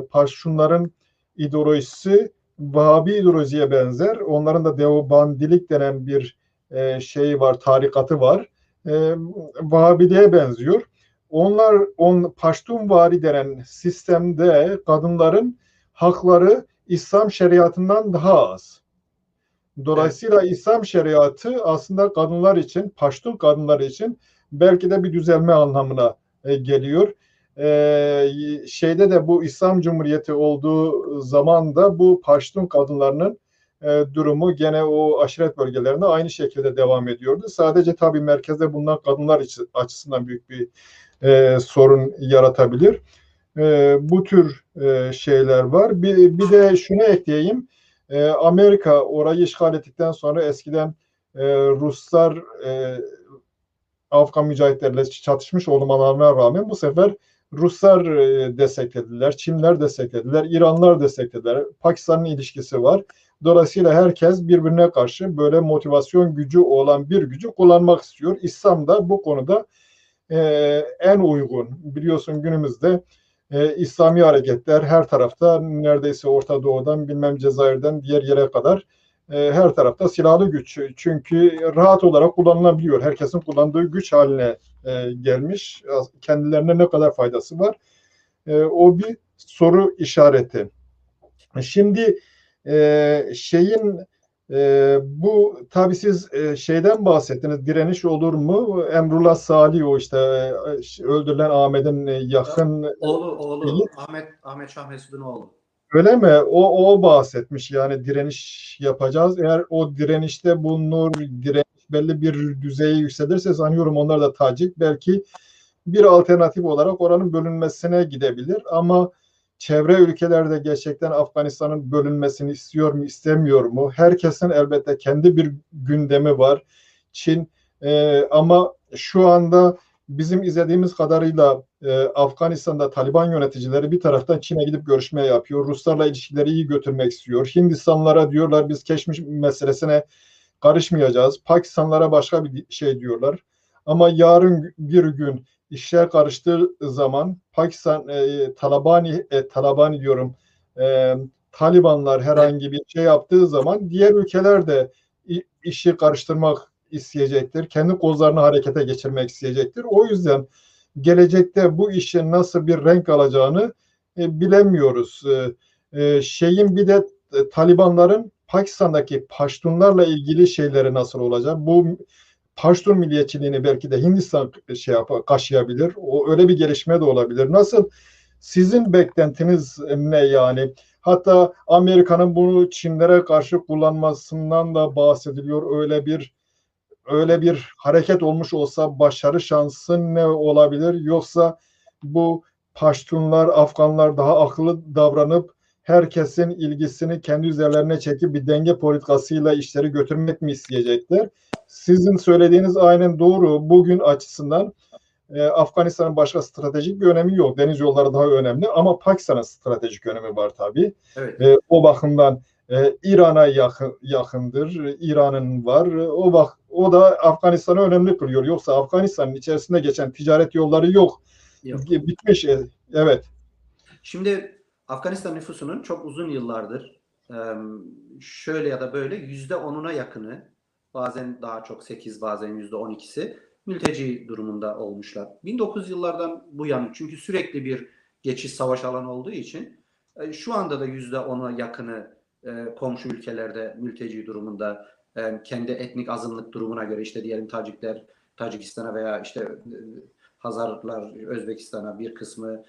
Paştunların ideolojisi Vahabi ideolojiye benzer. Onların da Deobandilik denen bir şey var, tarikatı var. Vahabiliğe benziyor. Paştunvari denen sistemde kadınların hakları İslam şeriatından daha az. Dolayısıyla evet, İslam şeriatı aslında kadınlar için, Paştun kadınları için belki de bir düzelme anlamına geliyor. Şeyde de bu İslam Cumhuriyeti olduğu zaman da bu Paştun kadınlarının durumu gene o aşiret bölgelerinde aynı şekilde devam ediyordu. Sadece tabii merkezde bulunan kadınlar açısından büyük bir sorun yaratabilir. Bu tür şeyler var. Bir de şunu ekleyeyim. Amerika orayı işgal ettikten sonra eskiden Ruslar Afgan mücahitlerle çatışmış olmalarına rağmen bu sefer Ruslar desteklediler, Çinler desteklediler, İranlar desteklediler. Pakistan'ın ilişkisi var. Dolayısıyla herkes birbirine karşı böyle motivasyon gücü olan bir gücü kullanmak istiyor. İslam da bu konuda en uygun. Biliyorsun günümüzde İslami hareketler her tarafta, neredeyse Orta Doğu'dan bilmem Cezayir'den diğer yere kadar her tarafta silahlı güç. Çünkü rahat olarak kullanılabiliyor. Herkesin kullandığı güç haline gelmiş. Kendilerine ne kadar faydası var? O bir soru işareti. Şimdi bu tabii siz şeyden bahsettiniz. Direniş olur mu? Emrullah Salih, o işte öldürülen Ahmet'in yakın oğlu Ahmet Şah Mesud'un oğlu. Öyle mi? O bahsetmiş yani direniş yapacağız. Eğer o direnişte bulunur, direniş belli bir düzeye yükselirse sanıyorum onlar da Tacik belki bir alternatif olarak oranın bölünmesine gidebilir. Ama çevre ülkelerde gerçekten Afganistan'ın bölünmesini istiyor mu, istemiyor mu? Herkesin elbette kendi bir gündemi var. Çin ama şu anda bizim izlediğimiz kadarıyla Afganistan'da Taliban yöneticileri bir taraftan Çin'e gidip görüşme yapıyor. Ruslarla ilişkileri iyi götürmek istiyor. Hindistanlara diyorlar biz Keşmiş meselesine karışmayacağız. Pakistanlara başka bir şey diyorlar. Ama yarın bir gün işler karıştığı zaman Pakistan Talabani diyorum, Talibanlar Evet. herhangi bir şey yaptığı zaman diğer ülkeler de işi karıştırmak isteyecektir. Kendi kozlarını harekete geçirmek isteyecektir. O yüzden gelecekte bu işin nasıl bir renk alacağını bilemiyoruz. Şeyin bir de Talibanların Pakistan'daki Paştunlarla ilgili şeyleri nasıl olacak? Bu Paştun milliyetçiliğini belki de Hindistan kaşıyabilir. O öyle bir gelişme de olabilir. Nasıl sizin beklentiniz ne yani? Hatta Amerika'nın bunu Çinlere karşı kullanmasından da bahsediliyor. Öyle bir hareket olmuş olsa başarı şansı ne olabilir? Yoksa bu Paştunlar, Afganlar daha akıllı davranıp herkesin ilgisini kendi üzerlerine çekip bir denge politikasıyla işleri götürmek mi isteyecekler? Sizin söylediğiniz aynen doğru. Bugün açısından Afganistan'ın başka stratejik bir önemi yok. Deniz yolları daha önemli ama Pakistan'ın stratejik önemi var tabii. Evet. O bakımdan İran'a yakındır. İran'ın var. O da Afganistan'ı önemli kılıyor. Yoksa Afganistan'ın içerisinde geçen ticaret yolları yok. Yok. Bitmiş. Evet. Şimdi Afganistan nüfusunun çok uzun yıllardır şöyle ya da böyle %10'una yakını, bazen daha çok 8, bazen %12'si mülteci durumunda olmuşlar. 1900 yıllardan bu yana, çünkü sürekli bir geçiş savaş alanı olduğu için şu anda da %10'a yakını komşu ülkelerde mülteci durumunda, kendi etnik azınlık durumuna göre, işte diyelim Tacikler Tacikistan'a veya işte Hazarlar Özbekistan'a, bir kısmı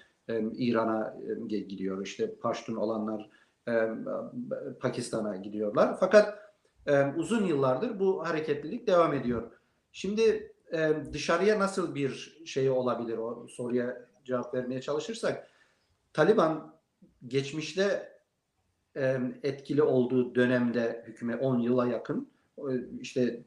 İran'a gidiyor. İşte Paştun olanlar Pakistan'a gidiyorlar. Fakat uzun yıllardır bu hareketlilik devam ediyor. Şimdi dışarıya nasıl bir şey olabilir, o soruya cevap vermeye çalışırsak, Taliban geçmişte etkili olduğu dönemde, hükümet 10 yıla yakın, işte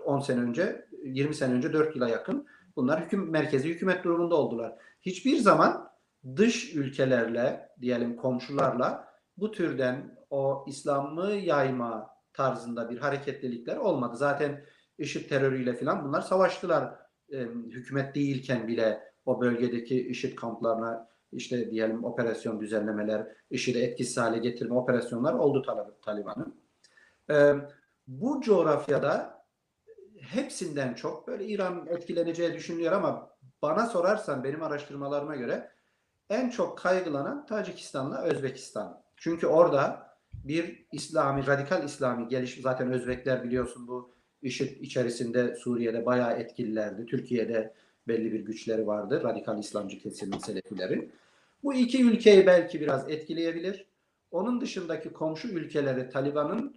10 sene önce, 20 sene önce 4 yıla yakın bunlar merkezi hükümet durumunda oldular. Hiçbir zaman dış ülkelerle, diyelim komşularla, bu türden o İslam'ı yayma tarzında bir hareketlilikler olmadı. Zaten IŞİD terörüyle falan bunlar savaştılar. Hükümet değilken bile o bölgedeki IŞİD kamplarına, işte diyelim operasyon düzenlemeler, IŞİD'i etkisiz hale getirme operasyonlar oldu Taliban'ın. Bu coğrafyada hepsinden çok böyle İran etkileneceği düşünülüyor ama bana sorarsan, benim araştırmalarıma göre en çok kaygılanan Tacikistan'la Özbekistan. Çünkü orada bir radikal İslami gelişim, zaten Özbekler biliyorsun bu IŞİD içerisinde Suriye'de bayağı etkililerdi. Türkiye'de belli bir güçleri vardı, radikal İslamcı kesimin, Selefilerin. Bu iki ülkeyi belki biraz etkileyebilir. Onun dışındaki komşu ülkeleri Taliban'ın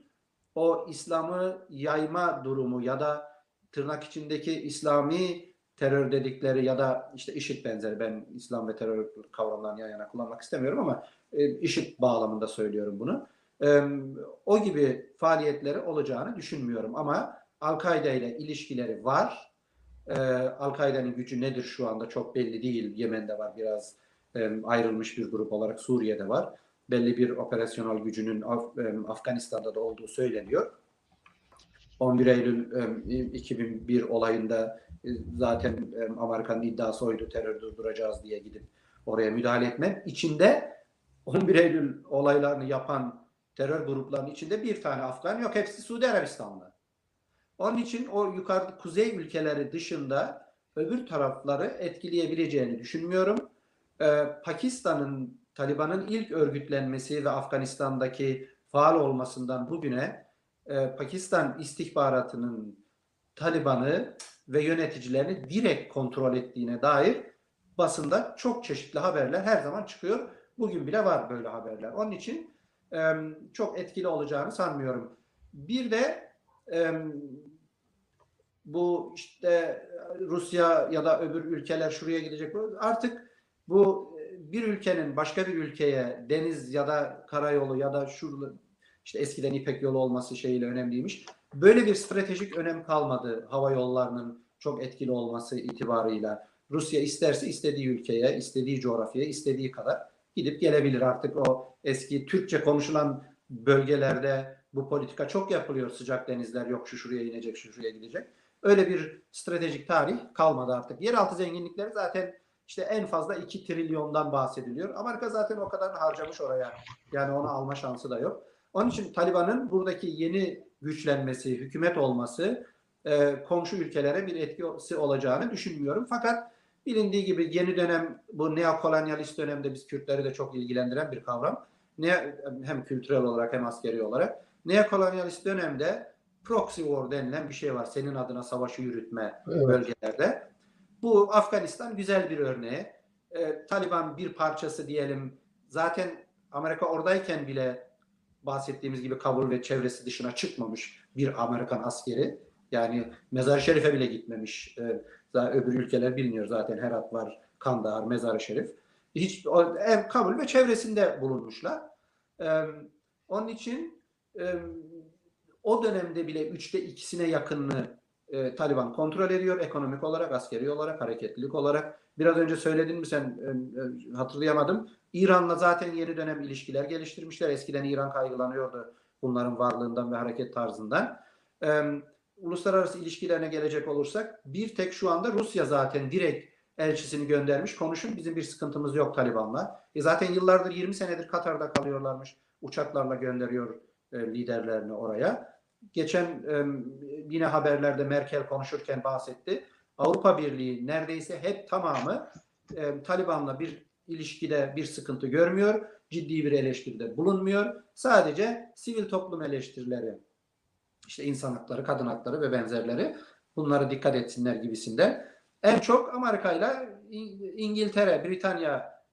o İslam'ı yayma durumu ya da tırnak içindeki İslami terör dedikleri ya da işte IŞİD benzeri, ben İslam ve terör kavramlarını yan yana kullanmak istemiyorum ama IŞİD bağlamında söylüyorum bunu. O gibi faaliyetleri olacağını düşünmüyorum ama Al-Kaide ile ilişkileri var. Al-Kaide'nin gücü nedir şu anda çok belli değil. Yemen'de var biraz, ayrılmış bir grup olarak Suriye'de var. Belli bir operasyonel gücünün Afganistan'da da olduğu söyleniyor. 11 Eylül 2001 olayında zaten Amerika'nın iddiası oydu, terör durduracağız diye gidip oraya müdahale etmek. İçinde 11 Eylül olaylarını yapan terör gruplarının içinde bir tane Afgan yok. Hepsi Suudi Arabistanlı. Onun için o yukarıda kuzey ülkeleri dışında öbür tarafları etkileyebileceğini düşünmüyorum. Pakistan'ın, Taliban'ın ilk örgütlenmesi ve Afganistan'daki faal olmasından bugüne Pakistan istihbaratının Taliban'ı ve yöneticilerini direkt kontrol ettiğine dair basında çok çeşitli haberler her zaman çıkıyor. Bugün bile var böyle haberler. Onun için çok etkili olacağını sanmıyorum. Bir de bu işte Rusya ya da öbür ülkeler şuraya gidecek. Artık bu bir ülkenin başka bir ülkeye deniz ya da karayolu ya da şurada, işte eskiden İpek yolu olması şeyiyle önemliymiş. Böyle bir stratejik önem kalmadı hava yollarının çok etkili olması itibarıyla. Rusya isterse istediği ülkeye, istediği coğrafyaya, istediği kadar gidip gelebilir. Artık o eski Türkçe konuşulan bölgelerde bu politika çok yapılıyor. Sıcak denizler yok, şu şuraya inecek, şu şuraya gidecek. Öyle bir stratejik tarih kalmadı artık. Yeraltı zenginlikleri zaten işte en fazla 2 trilyondan bahsediliyor. Amerika zaten o kadar harcamış oraya. Yani onu alma şansı da yok. Onun için Taliban'ın buradaki yeni güçlenmesi, hükümet olması komşu ülkelere bir etkisi olacağını düşünmüyorum. Fakat bilindiği gibi yeni dönem, bu neokolonyalist dönemde biz Kürtleri de çok ilgilendiren bir kavram. Hem kültürel olarak hem askeri olarak. Neokolonyalist dönemde proxy war denilen bir şey var. Senin adına savaşı yürütme bölgelerde. Bu Afganistan güzel bir örneği. Taliban bir parçası diyelim. Zaten Amerika oradayken bile bahsettiğimiz gibi Kabul ve çevresi dışına çıkmamış bir Amerikan askeri. Yani Mezar-ı Şerif'e bile gitmemiş. Öbür ülkeler biliniyor zaten. Herat var, Kandahar, Mezar-ı Şerif. Hiç Kabul ve çevresinde bulunmuşlar. Onun için o dönemde bile 3'te 2'sine yakınını Taliban kontrol ediyor. Ekonomik olarak, askeri olarak, hareketlilik olarak. Biraz önce söyledin mi sen, hatırlayamadım. İran'la zaten yeni dönem ilişkiler geliştirmişler. Eskiden İran kaygılanıyordu bunların varlığından ve hareket tarzından. Uluslararası ilişkilerine gelecek olursak bir tek şu anda Rusya zaten direkt elçisini göndermiş. Konuşun, bizim bir sıkıntımız yok Taliban'la. Zaten yıllardır 20 senedir Katar'da kalıyorlarmış. Uçaklarla gönderiyor liderlerini oraya. Geçen yine haberlerde Merkel konuşurken bahsetti. Avrupa Birliği neredeyse hep tamamı Taliban'la bir ilişkide bir sıkıntı görmüyor. Ciddi bir eleştiride bulunmuyor. Sadece sivil toplum eleştirileri, işte insan hakları, kadın hakları ve benzerleri, bunlara dikkat etsinler gibisinden. En çok Amerika ile İngiltere, Britanya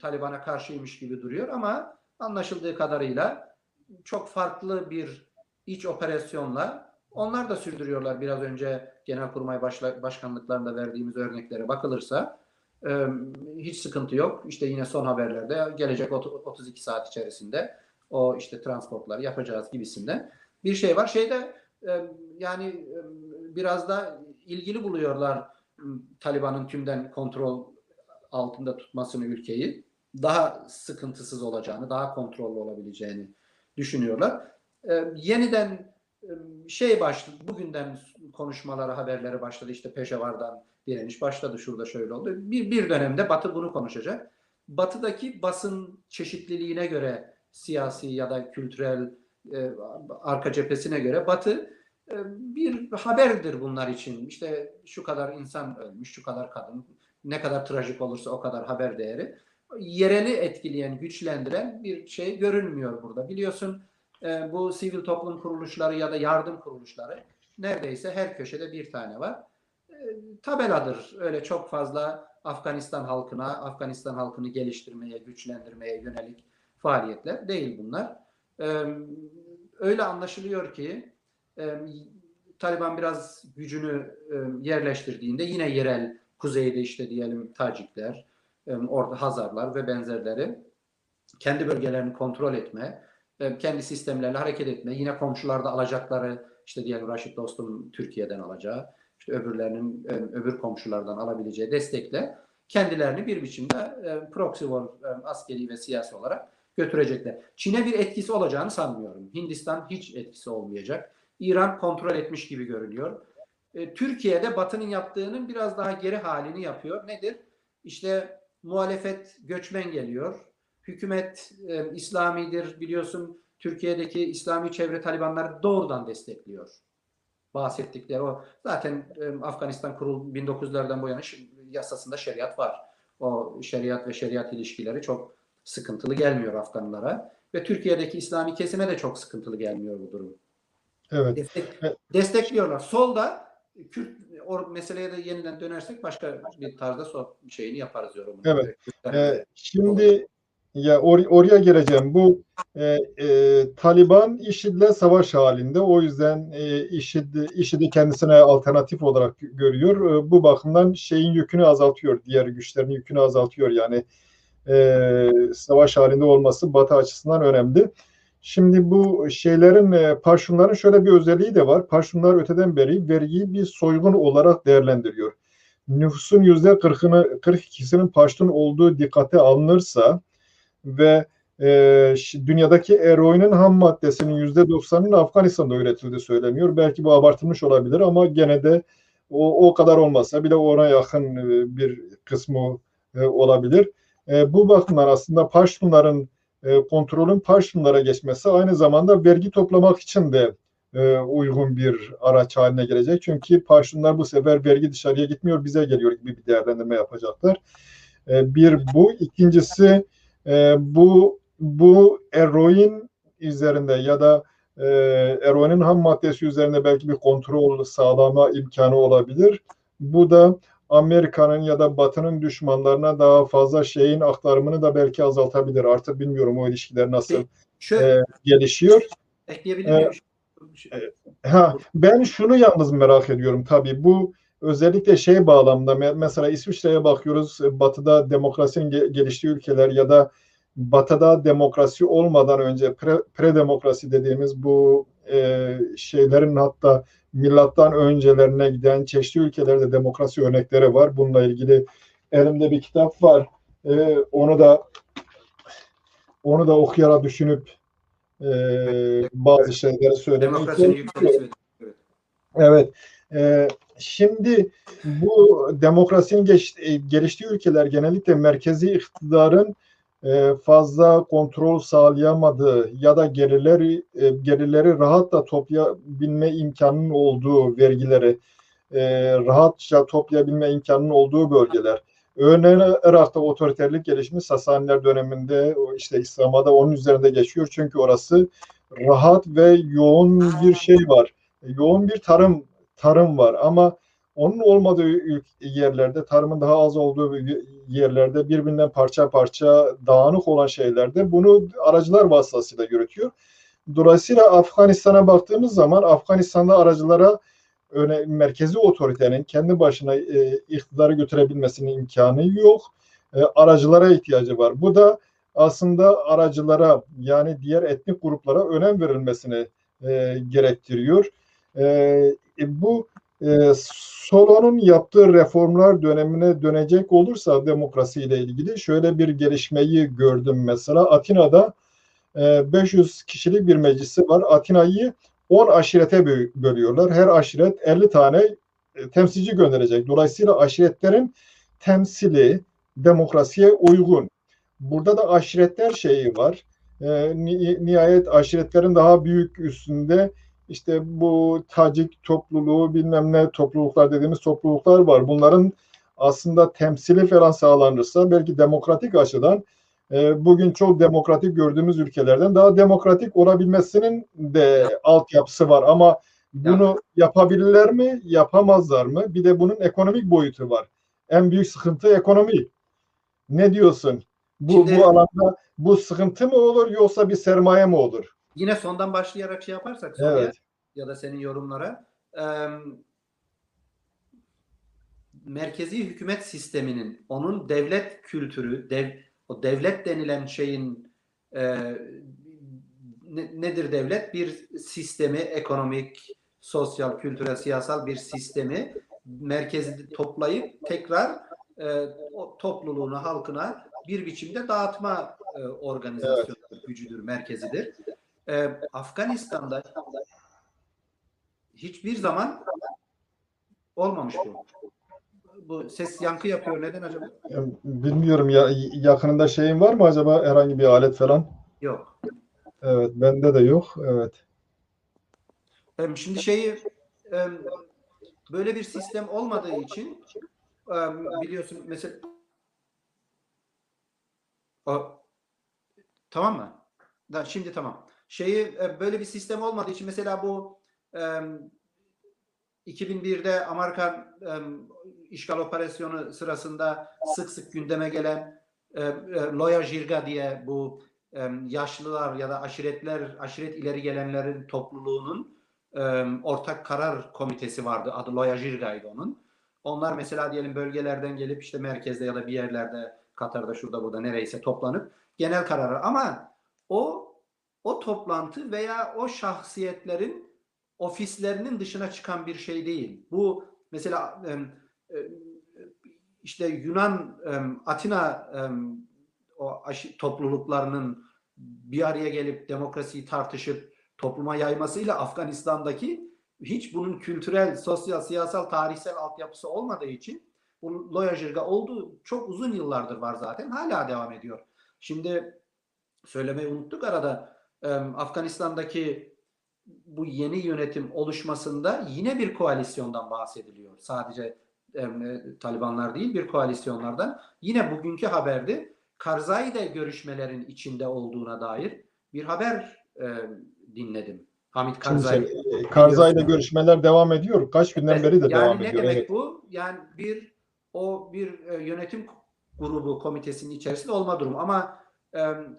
Taliban'a karşıymış gibi duruyor ama anlaşıldığı kadarıyla çok farklı bir iç operasyonla onlar da sürdürüyorlar. Biraz önce Genelkurmay Başkanlıklarında verdiğimiz örneklere bakılırsa hiç sıkıntı yok. İşte yine son haberlerde gelecek 32 saat içerisinde o işte transportları yapacağız gibisinden bir şey var. Yani biraz da ilgili buluyorlar Taliban'ın tümden kontrol altında tutmasını ülkeyi. Daha sıkıntısız olacağını, daha kontrollü olabileceğini düşünüyorlar. Yeniden başladı. Bugünden konuşmaları, haberleri başladı. İşte Peşavar'dan direniş başladı. Şurada şöyle oldu. Bir dönemde Batı bunu konuşacak. Batı'daki basın çeşitliliğine göre, siyasi ya da kültürel arka cephesine göre Batı bir haberdir bunlar için. İşte şu kadar insan ölmüş, şu kadar kadın, ne kadar trajik olursa o kadar haber değeri. Yereli etkileyen, güçlendiren bir şey görünmüyor burada. Biliyorsun bu sivil toplum kuruluşları ya da yardım kuruluşları neredeyse her köşede bir tane var. Tabeladır. Öyle çok fazla Afganistan halkını geliştirmeye, güçlendirmeye yönelik faaliyetler değil bunlar. Öyle anlaşılıyor ki Taliban biraz gücünü yerleştirdiğinde yine yerel kuzeyde işte diyelim Tacikler, orada Hazarlar ve benzerleri kendi bölgelerini kontrol etme, kendi sistemlerle hareket etme, yine komşularda alacakları, işte diyelim Raşit Dostum Türkiye'den alacağı, işte öbürlerinin öbür komşulardan alabileceği destekle kendilerini bir biçimde proxy war, askeri ve siyasi olarak götürecekler. Çin'e bir etkisi olacağını sanmıyorum. Hindistan hiç etkisi olmayacak. İran kontrol etmiş gibi görünüyor. Türkiye'de Batı'nın yaptığının biraz daha geri halini yapıyor. Nedir? İşte muhalefet göçmen geliyor. Hükümet İslamidir. Biliyorsun Türkiye'deki İslami çevre Talibanları doğrudan destekliyor. Bahsettikleri o. Zaten Afganistan kurul 1900'lerden bu yana yasasında şeriat var. O şeriat ve şeriat ilişkileri çok sıkıntılı gelmiyor Afganlara. Ve Türkiye'deki İslami kesime de çok sıkıntılı gelmiyor bu durum. Evet. Destekliyorlar. Solda Kürt meseleye de yeniden dönersek başka bir tarzda şeyini yaparız yorumunu. Evet. Şimdi oraya geleceğim. Bu Taliban IŞİD'le savaş halinde. O yüzden IŞİD'i kendisine alternatif olarak görüyor. Bu bakımdan şeyin yükünü azaltıyor. Diğer güçlerin yükünü azaltıyor. Yani savaş halinde olması Batı açısından önemli. Şimdi bu Paştunların şöyle bir özelliği de var. Paştunlar öteden beri vergiyi bir soygun olarak değerlendiriyor. Nüfusun %42'sinin Paştun olduğu dikkate alınırsa ve dünyadaki eroinin ham maddesinin %90'ının Afganistan'da üretildiği söyleniyor. Belki bu abartılmış olabilir ama gene de o kadar olmasa bile ona yakın bir kısmı olabilir. Bu bakımdan aslında Paştunların kontrolün Paştunlara geçmesi aynı zamanda vergi toplamak için de uygun bir araç haline gelecek. Çünkü Paştunlar bu sefer vergi dışarıya gitmiyor, bize geliyor gibi bir değerlendirme yapacaklar. Bir bu. İkincisi bu eroin üzerinde ya da eroinin ham maddesi üzerinde belki bir kontrol sağlama imkanı olabilir. Bu da Amerika'nın ya da Batı'nın düşmanlarına daha fazla şeyin aktarımını da belki azaltabilir. Artık bilmiyorum o ilişkiler nasıl gelişiyor. Ekleyebilir miyim? Ben şunu yalnız merak ediyorum tabii. Bu özellikle şey bağlamda mesela İsviçre'ye bakıyoruz. Batı'da demokrasinin geliştiği ülkeler ya da Batı'da demokrasi olmadan önce pre-demokrasi dediğimiz bu şeylerin hatta milattan öncelerine giden çeşitli ülkelerde demokrasi örnekleri var. Bununla ilgili elimde bir kitap var. Onu da okuyarak düşünüp bazı şeyleri söylemek istiyorum. Evet. Şimdi bu demokrasinin geliştiği ülkeler genellikle merkezi iktidarın fazla kontrol sağlayamadığı ya da gelirleri rahatla toplayabilme imkanının olduğu vergileri rahatça toplayabilme imkanının olduğu bölgeler. Örneğin Irak'ta otoriterlik gelişmiş Sasaniler döneminde işte İslam'a da onun üzerinde geçiyor. Çünkü orası rahat ve yoğun bir şey var. Yoğun bir tarım var ama onun olmadığı yerlerde, tarımın daha az olduğu yerlerde birbirinden parça parça dağınık olan şeylerde bunu aracılar vasıtasıyla yürütüyor. Dolayısıyla Afganistan'a baktığımız zaman Afganistan'da aracılara merkezi otoritenin kendi başına iktidarı götürebilmesinin imkanı yok. Aracılara ihtiyacı var. Bu da aslında aracılara yani diğer etnik gruplara önem verilmesini gerektiriyor. Bu Solo'nun yaptığı reformlar dönemine dönecek olursa demokrasiyle ilgili şöyle bir gelişmeyi gördüm mesela. Atina'da 500 kişilik bir meclisi var. Atina'yı 10 aşirete bölüyorlar. Her aşiret 50 tane temsilci gönderecek. Dolayısıyla aşiretlerin temsili demokrasiye uygun. Burada da aşiretler şeyi var. Nihayet aşiretlerin daha büyük üstünde işte bu Tacik topluluğu bilmem ne topluluklar dediğimiz topluluklar var. Bunların aslında temsili falan sağlanırsa belki demokratik açıdan bugün çok demokratik gördüğümüz ülkelerden daha demokratik olabilmesinin de altyapısı var. Ama bunu yapabilirler mi, yapamazlar mı? Bir de bunun ekonomik boyutu var. En büyük sıkıntı ekonomi. Ne diyorsun? Bu alanda bu sıkıntı mı olur yoksa bir sermaye mi olur? Yine sondan başlayarak şey yaparsak soruya evet. Ya da senin yorumlara merkezi hükümet sisteminin, onun devlet kültürü, o devlet denilen şeyin nedir devlet? Bir sistemi, ekonomik, sosyal, kültürel, siyasal bir sistemi merkezde toplayıp tekrar o topluluğuna, halkına bir biçimde dağıtma organizasyonu gücüdür, merkezidir. Afganistan'da hiçbir zaman olmamış bu. Bu ses yankı yapıyor. Neden acaba? Bilmiyorum ya, yakınında şeyin var mı acaba herhangi bir alet falan? Yok. Evet, bende de yok. Evet. Şimdi böyle bir sistem olmadığı için biliyorsun mesela tamam mı? Şimdi tamam. Böyle bir sistem olmadığı için mesela bu 2001'de Amerikan işgal operasyonu sırasında sık sık gündeme gelen Loya Jirga diye bu yaşlılar ya da aşiret ileri gelenlerin topluluğunun ortak karar komitesi vardı. Adı Loya Jirga'ydı onun. Onlar mesela diyelim bölgelerden gelip işte merkezde ya da bir yerlerde Katar'da şurada burada nereyse toplanıp genel kararı ama o toplantı veya o şahsiyetlerin ofislerinin dışına çıkan bir şey değil. Bu mesela işte Yunan Atina topluluklarının bir araya gelip demokrasiyi tartışıp topluma yaymasıyla Afganistan'daki hiç bunun kültürel, sosyal, siyasal, tarihsel altyapısı olmadığı için bu loya jirga olduğu çok uzun yıllardır var zaten. Hala devam ediyor. Şimdi söylemeyi unuttuk arada. Afganistan'daki bu yeni yönetim oluşmasında yine bir koalisyondan bahsediliyor. Sadece Talibanlar değil, bir koalisyonlardan. Yine bugünkü haberde Karzai'de görüşmelerin içinde olduğuna dair bir haber dinledim. Hamid Karzai. Karzai ile görüşmeler devam ediyor. Kaç günden beri de yani devam ne ediyor. demek Evet. bu? Yani bir yönetim grubu komitesinin içerisinde olma durumu ama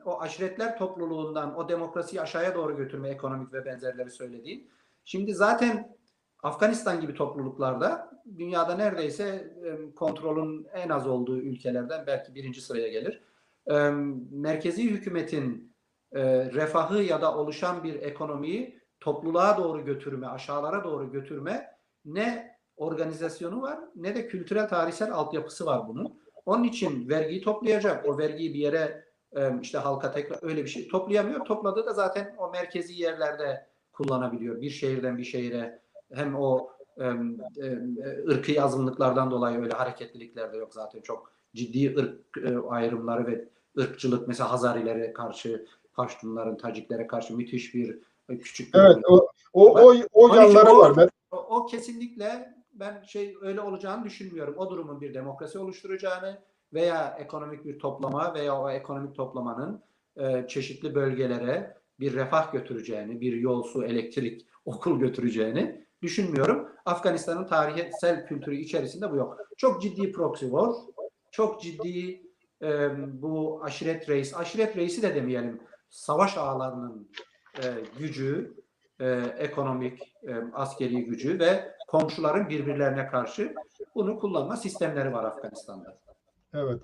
o aşiretler topluluğundan o demokrasiyi aşağıya doğru götürme, ekonomik ve benzerleri söylediğim. Şimdi zaten Afganistan gibi topluluklarda dünyada neredeyse kontrolün en az olduğu ülkelerden belki birinci sıraya gelir. Merkezi hükümetin refahı ya da oluşan bir ekonomiyi topluluğa doğru götürme, aşağılara doğru götürme ne organizasyonu var ne de kültürel tarihsel altyapısı var bunun. Onun için vergiyi toplayacak. O vergiyi bir yere işte halka tekrar öyle bir şey toplayamıyor. Topladığı da zaten o merkezi yerlerde kullanabiliyor. Bir şehirden bir şehire hem o ırkı azınlıklardan dolayı öyle hareketlilikler de yok zaten. Çok ciddi ırk ayrımları ve ırkçılık mesela Hazarilere karşı, Paştunların, Taciklere karşı müthiş bir küçük bir Evet, o yanları var. O kesinlikle ben öyle olacağını düşünmüyorum. O durumun bir demokrasi oluşturacağını veya ekonomik bir toplama veya o ekonomik toplamanın çeşitli bölgelere bir refah götüreceğini, bir yol, su, elektrik, okul götüreceğini düşünmüyorum. Afganistan'ın tarihsel kültürü içerisinde bu yok. Çok ciddi proxy war, çok ciddi bu aşiret reisi de demeyelim, savaş ağlarının gücü, ekonomik, askeri gücü ve komşuların birbirlerine karşı bunu kullanma sistemleri var Afganistan'da. Evet.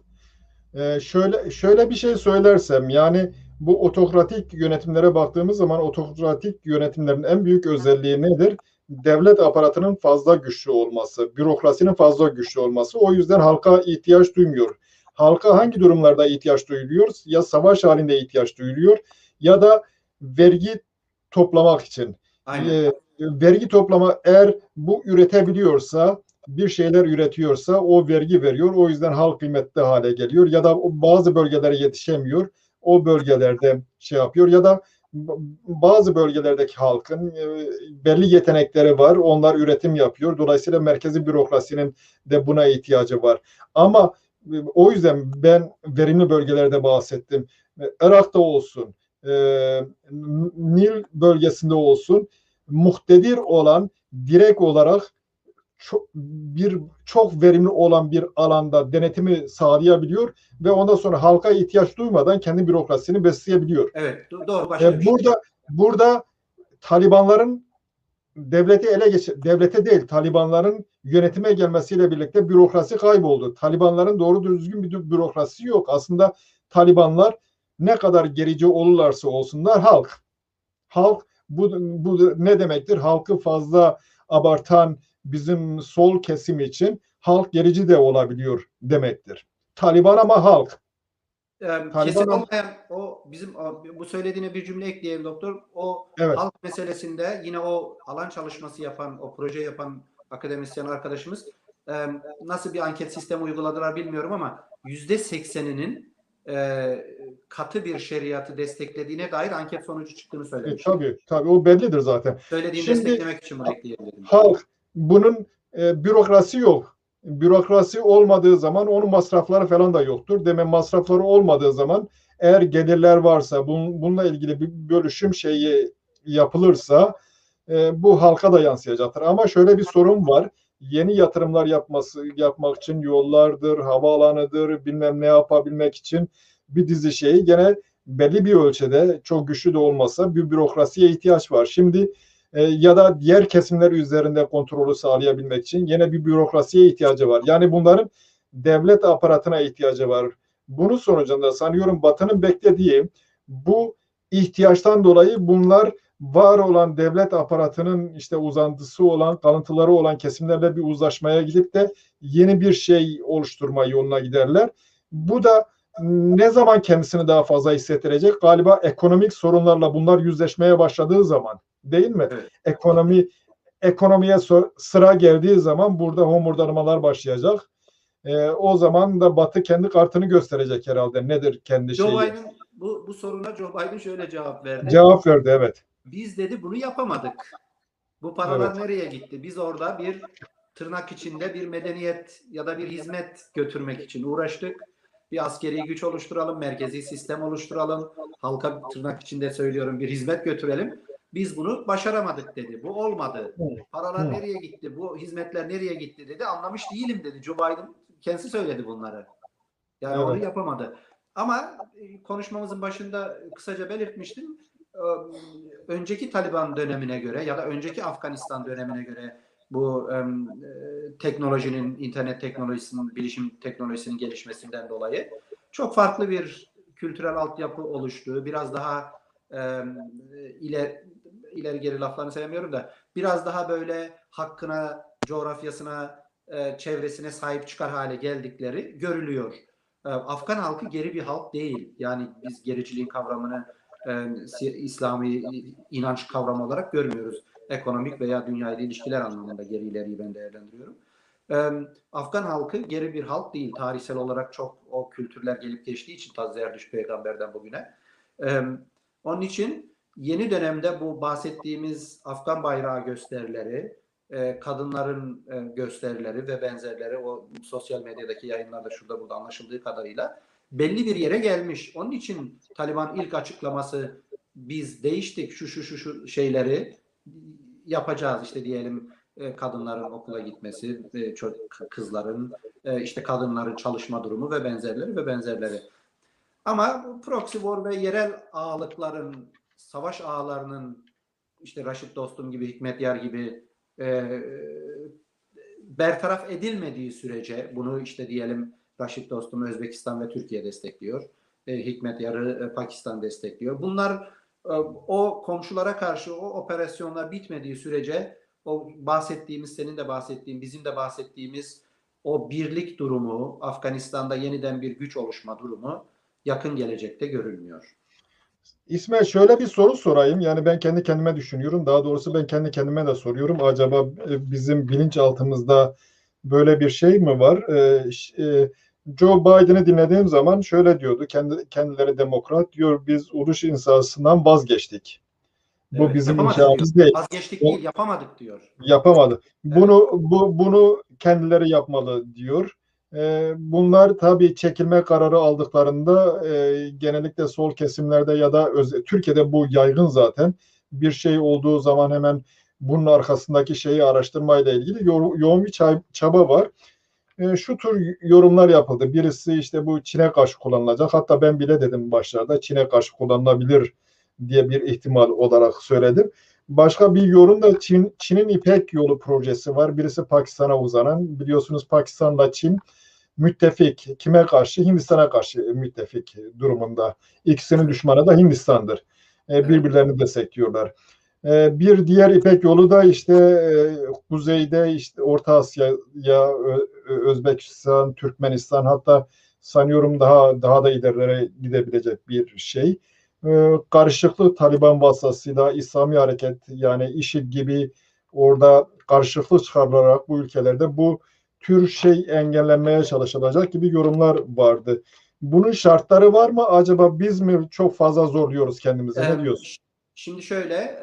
Şöyle bir şey söylersem, yani bu otokratik yönetimlere baktığımız zaman otokratik yönetimlerin en büyük özelliği nedir? Devlet aparatının fazla güçlü olması, bürokrasinin fazla güçlü olması. O yüzden halka ihtiyaç duymuyor. Halka hangi durumlarda ihtiyaç duyuluyor? Ya savaş halinde ihtiyaç duyuluyor ya da vergi toplamak için. Aynen. Vergi toplama, eğer bu üretebiliyorsa, bir şeyler üretiyorsa o vergi veriyor. O yüzden halk kıymetli hale geliyor. Ya da bazı bölgelere yetişemiyor. O bölgelerde şey yapıyor. Ya da bazı bölgelerdeki halkın belli yetenekleri var. Onlar üretim yapıyor. Dolayısıyla merkezi bürokrasinin de buna ihtiyacı var. Ama o yüzden ben verimli bölgelerde bahsettim. Irak'ta olsun, Nil bölgesinde olsun, muhtedir olan, direkt olarak çok verimli olan bir alanda denetimi sağlayabiliyor ve ondan sonra halka ihtiyaç duymadan kendi bürokrasisini besleyebiliyor. Evet, doğru, başka bir şey. Burada Talibanların devlete değil, Talibanların yönetime gelmesiyle birlikte bürokrasi kayboldu. Talibanların doğru düzgün bir bürokrasisi yok. Aslında Talibanlar ne kadar gerici olurlarsa olsunlar halk bu ne demektir? Halkı fazla abartan bizim sol kesim için halk gerici de olabiliyor demektir. Taliban ama halk. Kesin olmayan bizim bu söylediğine bir cümle ekleyelim doktor. O evet. Halk meselesinde yine o alan çalışması yapan, o proje yapan akademisyen arkadaşımız nasıl bir anket sistemi uyguladılar bilmiyorum ama %80'inin katı bir şeriatı desteklediğine dair anket sonucu çıktığını söylemiş. Tabii o bellidir zaten. Söylediğini desteklemek için bunu ekleyebilirim. Halk bunun bürokrasi yok. Bürokrasi olmadığı zaman onun masrafları falan da yoktur. Demek masrafları olmadığı zaman eğer gelirler varsa bununla ilgili bir bölüşüm şeyi yapılırsa bu halka da yansıyacaktır. Ama şöyle bir sorun var. Yeni yatırımlar yapmak için yollardır, havaalanıdır, bilmem ne yapabilmek için bir dizi şeyi gene belli bir ölçüde çok güçlü de olmasa bir bürokrasiye ihtiyaç var. Şimdi ya da diğer kesimler üzerinde kontrolü sağlayabilmek için yine bir bürokrasiye ihtiyacı var. Yani bunların devlet aparatına ihtiyacı var. Bunun sonucunda sanıyorum Batı'nın beklediği bu ihtiyaçtan dolayı bunlar var olan devlet aparatının işte uzantısı olan, kalıntıları olan kesimlerle bir uzlaşmaya gidip de yeni bir şey oluşturma yoluna giderler. Bu da ne zaman kendisini daha fazla hissettirecek? Galiba ekonomik sorunlarla bunlar yüzleşmeye başladığı zaman, değil mi? Evet. Ekonomiye sıra geldiği zaman burada homurdanmalar başlayacak. O zaman da Batı kendi kartını gösterecek herhalde. Nedir kendi Joe şeyi? Biden bu soruna Joe Biden şöyle cevap verdi. Cevap verdi, evet. Biz dedi bunu yapamadık. Bu paralar Evet. nereye gitti? Biz orada bir tırnak içinde bir medeniyet ya da bir hizmet götürmek için uğraştık. Bir askeri güç oluşturalım, merkezi sistem oluşturalım. Halka tırnak içinde söylüyorum bir hizmet götürelim. Biz bunu başaramadık dedi. Bu olmadı. Paralar nereye gitti? Bu hizmetler nereye gitti dedi. Anlamış değilim dedi. Joe Biden kendisi söyledi bunları. Yani onu Evet. yapamadı. Ama konuşmamızın başında kısaca belirtmiştim. Önceki Taliban dönemine göre ya da önceki Afganistan dönemine göre bu teknolojinin, internet teknolojisinin, bilişim teknolojisinin gelişmesinden dolayı çok farklı bir kültürel altyapı oluştu. Biraz daha ileri geri laflarını sevmiyorum da biraz daha böyle hakkına, coğrafyasına, çevresine sahip çıkar hale geldikleri görülüyor. Afgan halkı geri bir halk değil. Yani biz gericiliğin kavramını İslami inanç kavramı olarak görmüyoruz. Ekonomik veya dünyayla ilişkiler anlamında geri ileriyi ben değerlendiriyorum. Afgan halkı geri bir halk değil. Tarihsel olarak çok o kültürler gelip geçtiği için Zerdüşt peygamberden bugüne. Onun için yeni dönemde bu bahsettiğimiz Afgan bayrağı gösterileri, kadınların gösterileri ve benzerleri o sosyal medyadaki yayınlarda şurada burada anlaşıldığı kadarıyla belli bir yere gelmiş. Onun için Taliban ilk açıklaması biz değiştik şu şeyleri yapacağız işte diyelim kadınların okula gitmesi, kızların işte kadınların çalışma durumu ve benzerleri. Ama proxy war ve yerel ağalıkların, savaş ağalarının işte Raşit Dostum gibi, Hikmet Yar gibi bertaraf edilmediği sürece bunu işte diyelim Raşit Dostum Özbekistan ve Türkiye destekliyor. Hikmet Yar'ı Pakistan destekliyor. Bunlar o komşulara karşı o operasyonlar bitmediği sürece o bahsettiğimiz, senin de bahsettiğin, bizim de bahsettiğimiz o birlik durumu, Afganistan'da yeniden bir güç oluşma durumu yakın gelecekte görülmüyor. İsmail, şöyle bir soru sorayım. Yani ben kendi kendime düşünüyorum. Daha doğrusu ben kendi kendime de soruyorum. Acaba bizim bilinçaltımızda böyle bir şey mi var? Joe Biden'ı dinlediğim zaman şöyle diyordu. Kendileri demokrat diyor. Biz uruş inşasından vazgeçtik. Bu Evet, bizim yapamadık diyor. inşamız değil. Vazgeçtik değil, yapamadık diyor. Yapamadı. Evet. Bunu kendileri yapmalı diyor. Bunlar tabii çekilme kararı aldıklarında genellikle sol kesimlerde ya da Türkiye'de bu yaygın zaten. Bir şey olduğu zaman hemen bunun arkasındaki şeyi araştırmayla ilgili yoğun bir çaba var. Şu tür yorumlar yapıldı. Birisi işte bu Çin'e karşı kullanılacak. Hatta ben bile dedim başlarda Çin'e karşı kullanılabilir diye bir ihtimal olarak söyledim. Başka bir yorum da Çin'in İpek Yolu projesi var. Birisi Pakistan'a uzanan. Biliyorsunuz Pakistan'la Çin müttefik. Kime karşı? Hindistan'a karşı müttefik durumunda. İkisinin Evet. düşmanı da Hindistan'dır. Birbirlerini destekliyorlar. Bir diğer İpek Yolu da işte kuzeyde işte Orta Asya'ya, Özbekistan, Türkmenistan, hatta sanıyorum daha da ilerilere gidebilecek bir şey. Karışıklık Taliban vasıtasıyla İslami hareket yani IŞİD gibi orada karışıklık çıkarılarak bu ülkelerde bu tür şey engellenmeye çalışılacak gibi yorumlar vardı. Bunun şartları var mı? Acaba biz mi çok fazla zorluyoruz kendimizi? Ne diyorsun? Şimdi şöyle,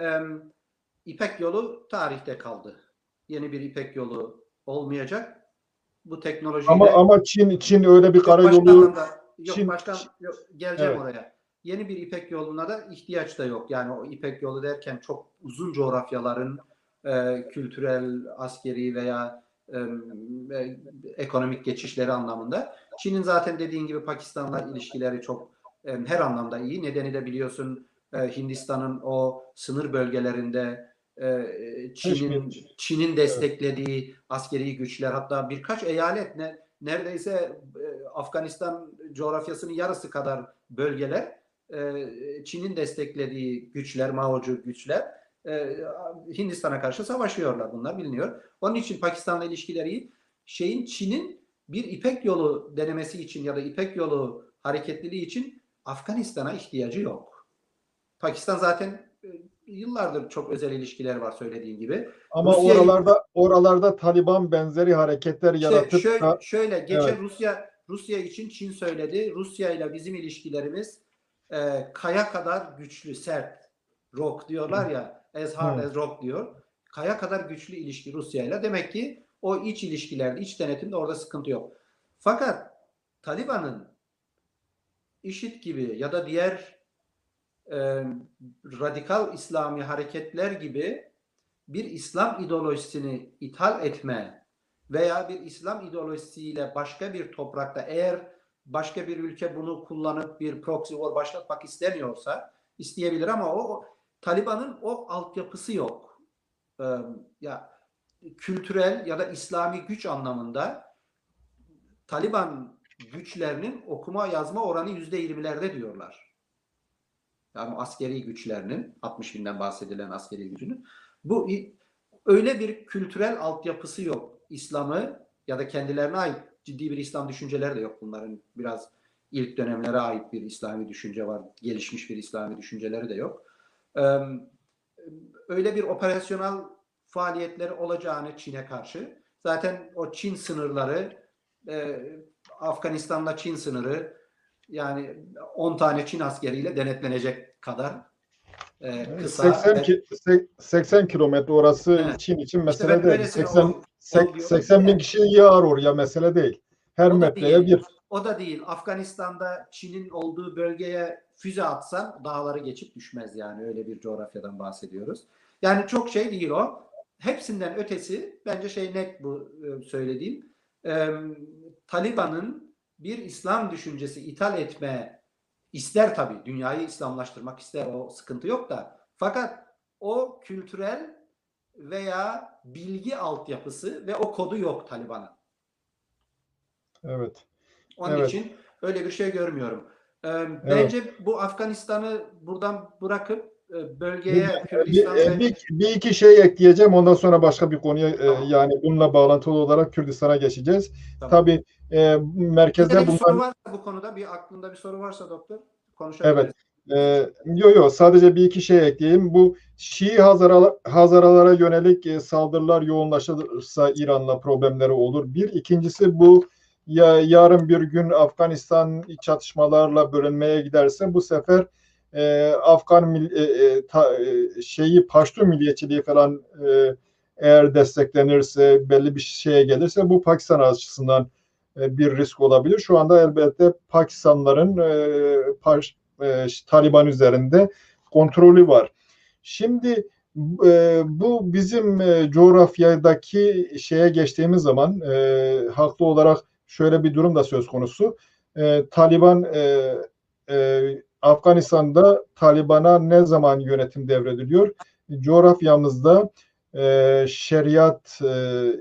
İpek Yolu tarihte kaldı. Yeni bir İpek Yolu olmayacak. Bu teknolojiyle Ama Çin öyle bir yok başka karayolu anlamda yok Çin başkan yok, geleceğim evet. oraya. Yeni bir İpek Yolu'na da ihtiyaç da yok. Yani o İpek Yolu derken çok uzun coğrafyaların kültürel, askeri veya ekonomik geçişleri anlamında. Çin'in zaten dediğin gibi Pakistan'la ilişkileri çok her anlamda iyi. Nedeni de biliyorsun Hindistan'ın o sınır bölgelerinde Çin'in desteklediği askeri güçler, hatta birkaç eyalet neredeyse Afganistan coğrafyasının yarısı kadar bölgeler Çin'in desteklediği güçler, Mao'cu güçler Hindistan'a karşı savaşıyorlar. Bunlar biliniyor. Onun için Pakistan'la ilişkileri Çin'in bir İpek Yolu denemesi için ya da İpek Yolu hareketliliği için Afganistan'a ihtiyacı yok. Pakistan zaten yıllardır çok özel ilişkiler var söylediğin gibi. Ama Rusya'yı oralarda Taliban benzeri hareketler işte yaratıp da şöyle geçen evet. Rusya için Çin söyledi. Rusya ile bizim ilişkilerimiz kaya kadar güçlü, sert. Rock diyorlar ya, as hard as rock diyor. Kaya kadar güçlü ilişki Rusya ile. Demek ki o iç ilişkilerde, iç denetimde orada sıkıntı yok. Fakat Taliban'ın IŞİD gibi ya da diğer radikal İslami hareketler gibi bir İslam ideolojisini ithal etme veya bir İslam ideolojisiyle başka bir toprakta, eğer başka bir ülke bunu kullanıp bir proxy war başlatmak istemiyorsa isteyebilir, ama o Taliban'ın o altyapısı yok. Ya kültürel ya da İslami güç anlamında Taliban güçlerinin okuma yazma oranı %20'lerde diyorlar. Yani askeri güçlerinin, 60 binden bahsedilen askeri gücünün. Bu öyle bir kültürel altyapısı yok. İslam'ı ya da kendilerine ait ciddi bir İslam düşünceleri de yok. Bunların biraz ilk dönemlere ait bir İslami düşünce var. Gelişmiş bir İslami düşünceleri de yok. Öyle bir operasyonel faaliyetleri olacağını Çin'e karşı. Zaten o Çin sınırları, Afganistan'la Çin sınırı, yani 10 tane Çin askeriyle denetlenecek kadar kısa. 80 kilometre orası Evet. Çin için İşte mesele ben değil. öylesine o diyorum 80 bin ki, kişi yığar oraya mesele değil. Her o da metreye değil. bir. O da değil. Afganistan'da Çin'in olduğu bölgeye füze atsan dağları geçip düşmez yani. Öyle bir coğrafyadan bahsediyoruz. Yani çok şey değil o. Hepsinden ötesi bence net bu söylediğim. Taliban'ın bir İslam düşüncesi ithal etme ister tabii. Dünyayı İslamlaştırmak ister. O sıkıntı yok da. Fakat o kültürel veya bilgi altyapısı ve o kodu yok Taliban'ın. Evet. Onun Evet. için öyle bir şey görmüyorum. Evet. Bence bu Afganistan'ı buradan bırakıp bölgeye, Kürdistan ve Bir iki şey ekleyeceğim. Ondan sonra başka bir konuya tamam. yani bununla bağlantılı olarak Kürdistan'a geçeceğiz. Tamam. Tabii Sizde merkezde bir soru bunlar varsa bu konuda, bir aklında bir soru varsa doktor konuşabiliriz. evet. Yok sadece bir iki şey ekleyeyim. Bu Şii Hazaralara yönelik saldırılar yoğunlaşırsa İran'la problemleri olur. Bir. İkincisi bu yarın bir gün Afganistan çatışmalarla bölünmeye giderse bu sefer Afgan Paştu milliyetçiliği falan eğer desteklenirse, belli bir şeye gelirse bu Pakistan açısından bir risk olabilir. Şu anda elbette Pakistanlıların Taliban üzerinde kontrolü var. Şimdi bu bizim coğrafyadaki şeye geçtiğimiz zaman haklı olarak şöyle bir durum da söz konusu. Taliban Afganistan'da Taliban'a ne zaman yönetim devrediliyor? Coğrafyamızda şeriat,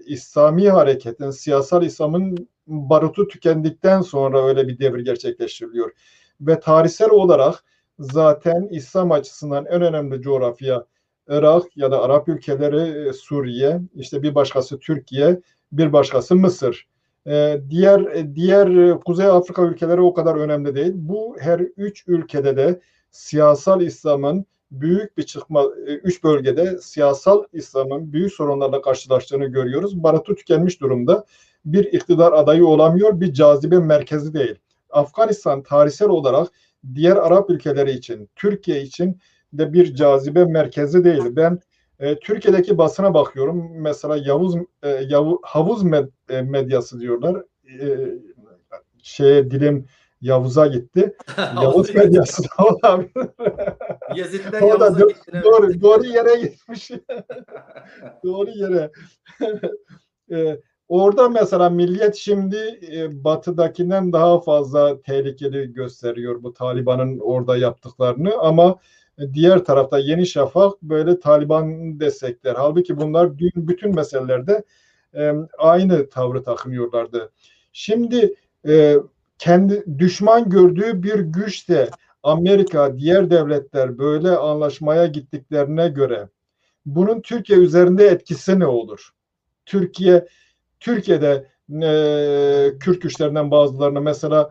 İslami hareketin, siyasal İslam'ın barutu tükendikten sonra öyle bir devir gerçekleştiriliyor. Ve tarihsel olarak zaten İslam açısından en önemli coğrafya Irak ya da Arap ülkeleri, Suriye, işte bir başkası Türkiye, bir başkası Mısır. Diğer Kuzey Afrika ülkeleri o kadar önemli değil. Bu her üç ülkede de siyasal İslam'ın büyük bir üç bölgede siyasal İslam'ın büyük sorunlarla karşılaştığını görüyoruz. Barutu tükenmiş durumda. Bir iktidar adayı olamıyor, bir cazibe merkezi değil. Afganistan tarihsel olarak diğer Arap ülkeleri için, Türkiye için de bir cazibe merkezi değil. Ben Türkiye'deki basına bakıyorum. Mesela havuz medyası diyorlar. Dilim Yavuz'a gitti. Yavuz medyası da olabilir. Yazık'tan O da Yavuz'a gittin, evet. doğru yere gitmiş. Doğru yere. Orada mesela Milliyet şimdi batıdakinden daha fazla tehlikeli gösteriyor bu Taliban'ın orada yaptıklarını, ama diğer tarafta Yeni Şafak böyle Taliban destekler. Halbuki bunlar bütün meselelerde aynı tavrı takınıyorlardı. Şimdi kendi düşman gördüğü bir güç de Amerika, diğer devletler böyle anlaşmaya gittiklerine göre bunun Türkiye üzerinde etkisi ne olur? Türkiye'de Kürt güçlerinden bazılarını mesela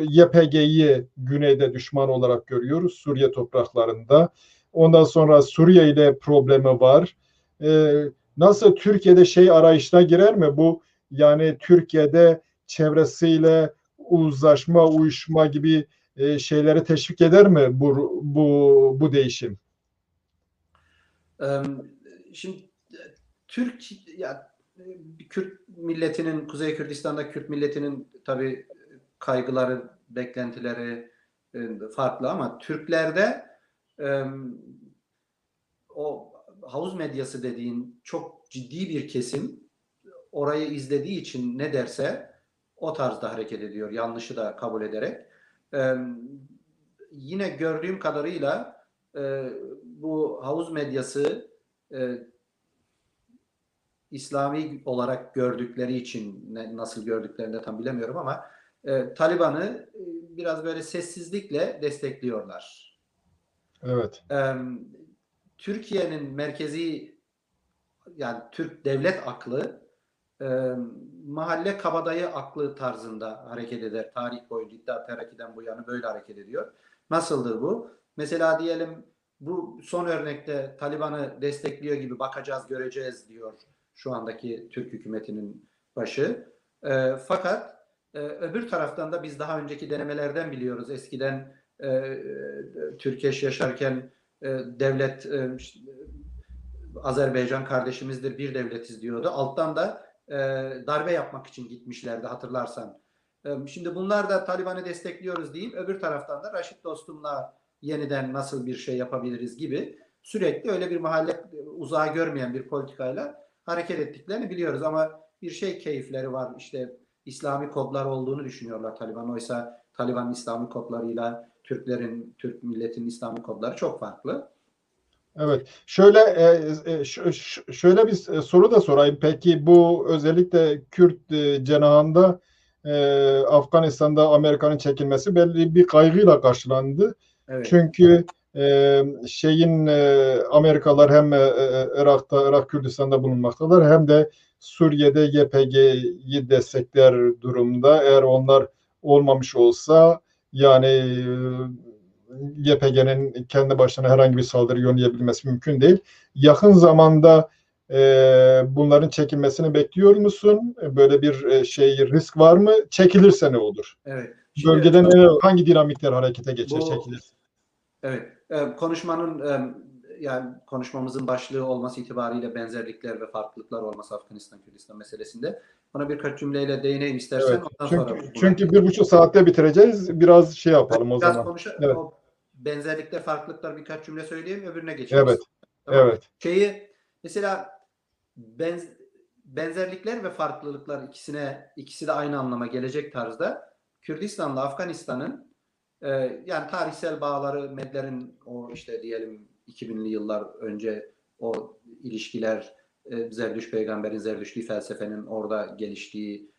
YPG'yi güneyde düşman olarak görüyoruz Suriye topraklarında. Ondan sonra Suriye ile problemi var. Nasıl Türkiye'de şey arayışına girer mi bu? Yani Türkiye'de çevresiyle uzlaşma, uyuşma gibi şeyleri teşvik eder mi bu değişim? Şimdi Türk ya Kürt milletinin, Kuzey Kürdistan'da Kürt milletinin tabii kaygıları, beklentileri farklı ama Türklerde o havuz medyası dediğin çok ciddi bir kesim orayı izlediği için ne derse o tarzda hareket ediyor. Yanlışı da kabul ederek. Yine gördüğüm kadarıyla bu havuz medyası İslami olarak gördükleri için nasıl gördüklerini de tam bilemiyorum ama Taliban'ı biraz böyle sessizlikle destekliyorlar. Evet. Türkiye'nin merkezi yani Türk devlet aklı mahalle kabadayı aklı tarzında hareket eder. Tarih boyunca İttihat Terakki'den bu yana böyle hareket ediyor. Nasıldır bu? Mesela diyelim bu son örnekte Taliban'ı destekliyor gibi bakacağız, göreceğiz diyor şu andaki Türk hükümetinin başı. Fakat öbür taraftan da biz daha önceki denemelerden biliyoruz. Eskiden Türkeş yaşarken devlet Azerbaycan kardeşimizdir, bir devletiz diyordu. Alttan da darbe yapmak için gitmişlerdi hatırlarsan. Şimdi bunlar da Taliban'ı destekliyoruz deyip öbür taraftan da Raşit Dostum'la yeniden nasıl bir şey yapabiliriz gibi sürekli öyle bir mahalle uzağı görmeyen bir politikayla hareket ettiklerini biliyoruz. Ama bir şey keyifleri var, işte İslami kodlar olduğunu düşünüyorlar Taliban. Oysa Taliban'ın İslami kodlarıyla Türk milletinin İslami kodları çok farklı. Evet. Şöyle bir soru da sorayım. Peki bu özellikle Kürt cenahında Afganistan'da Amerika'nın çekilmesi belli bir kaygıyla karşılandı. Evet. Çünkü Amerikalılar hem Irak Kürdistan'da bulunmaktalar hem de Suriye'de YPG'yi destekler durumda. Eğer onlar olmamış olsa yani YPG'nin kendi başına herhangi bir saldırı yönleyebilmesi mümkün değil. Yakın zamanda bunların çekilmesini bekliyor musun? Böyle bir risk var mı? Çekilirse ne olur? Evet. Şimdi Bölgede hangi dinamikler harekete geçer bu çekilirse? evet konuşmanın yani konuşmamızın başlığı olması itibariyle benzerlikler ve farklılıklar olması Afganistan Kürdistan meselesinde. Buna birkaç cümleyle değineyim istersen. Evet. Ondan sonra buna Çünkü 1,5 saatte bitireceğiz. Biraz şey yapalım o biraz zaman. Evet. o benzerlikler, farklılıklar birkaç cümle söyleyeyim, öbürüne Evet. geçeriz. Tamam. Evet. Mesela benzerlikler ve farklılıklar ikisi de aynı anlama gelecek tarzda Kürdistan'la Afganistan'ın yani tarihsel bağları, Medler'in o işte diyelim 2000'li yıllar önce o ilişkiler, Zerdüşt peygamberin Zerdüştü felsefenin orada geliştiği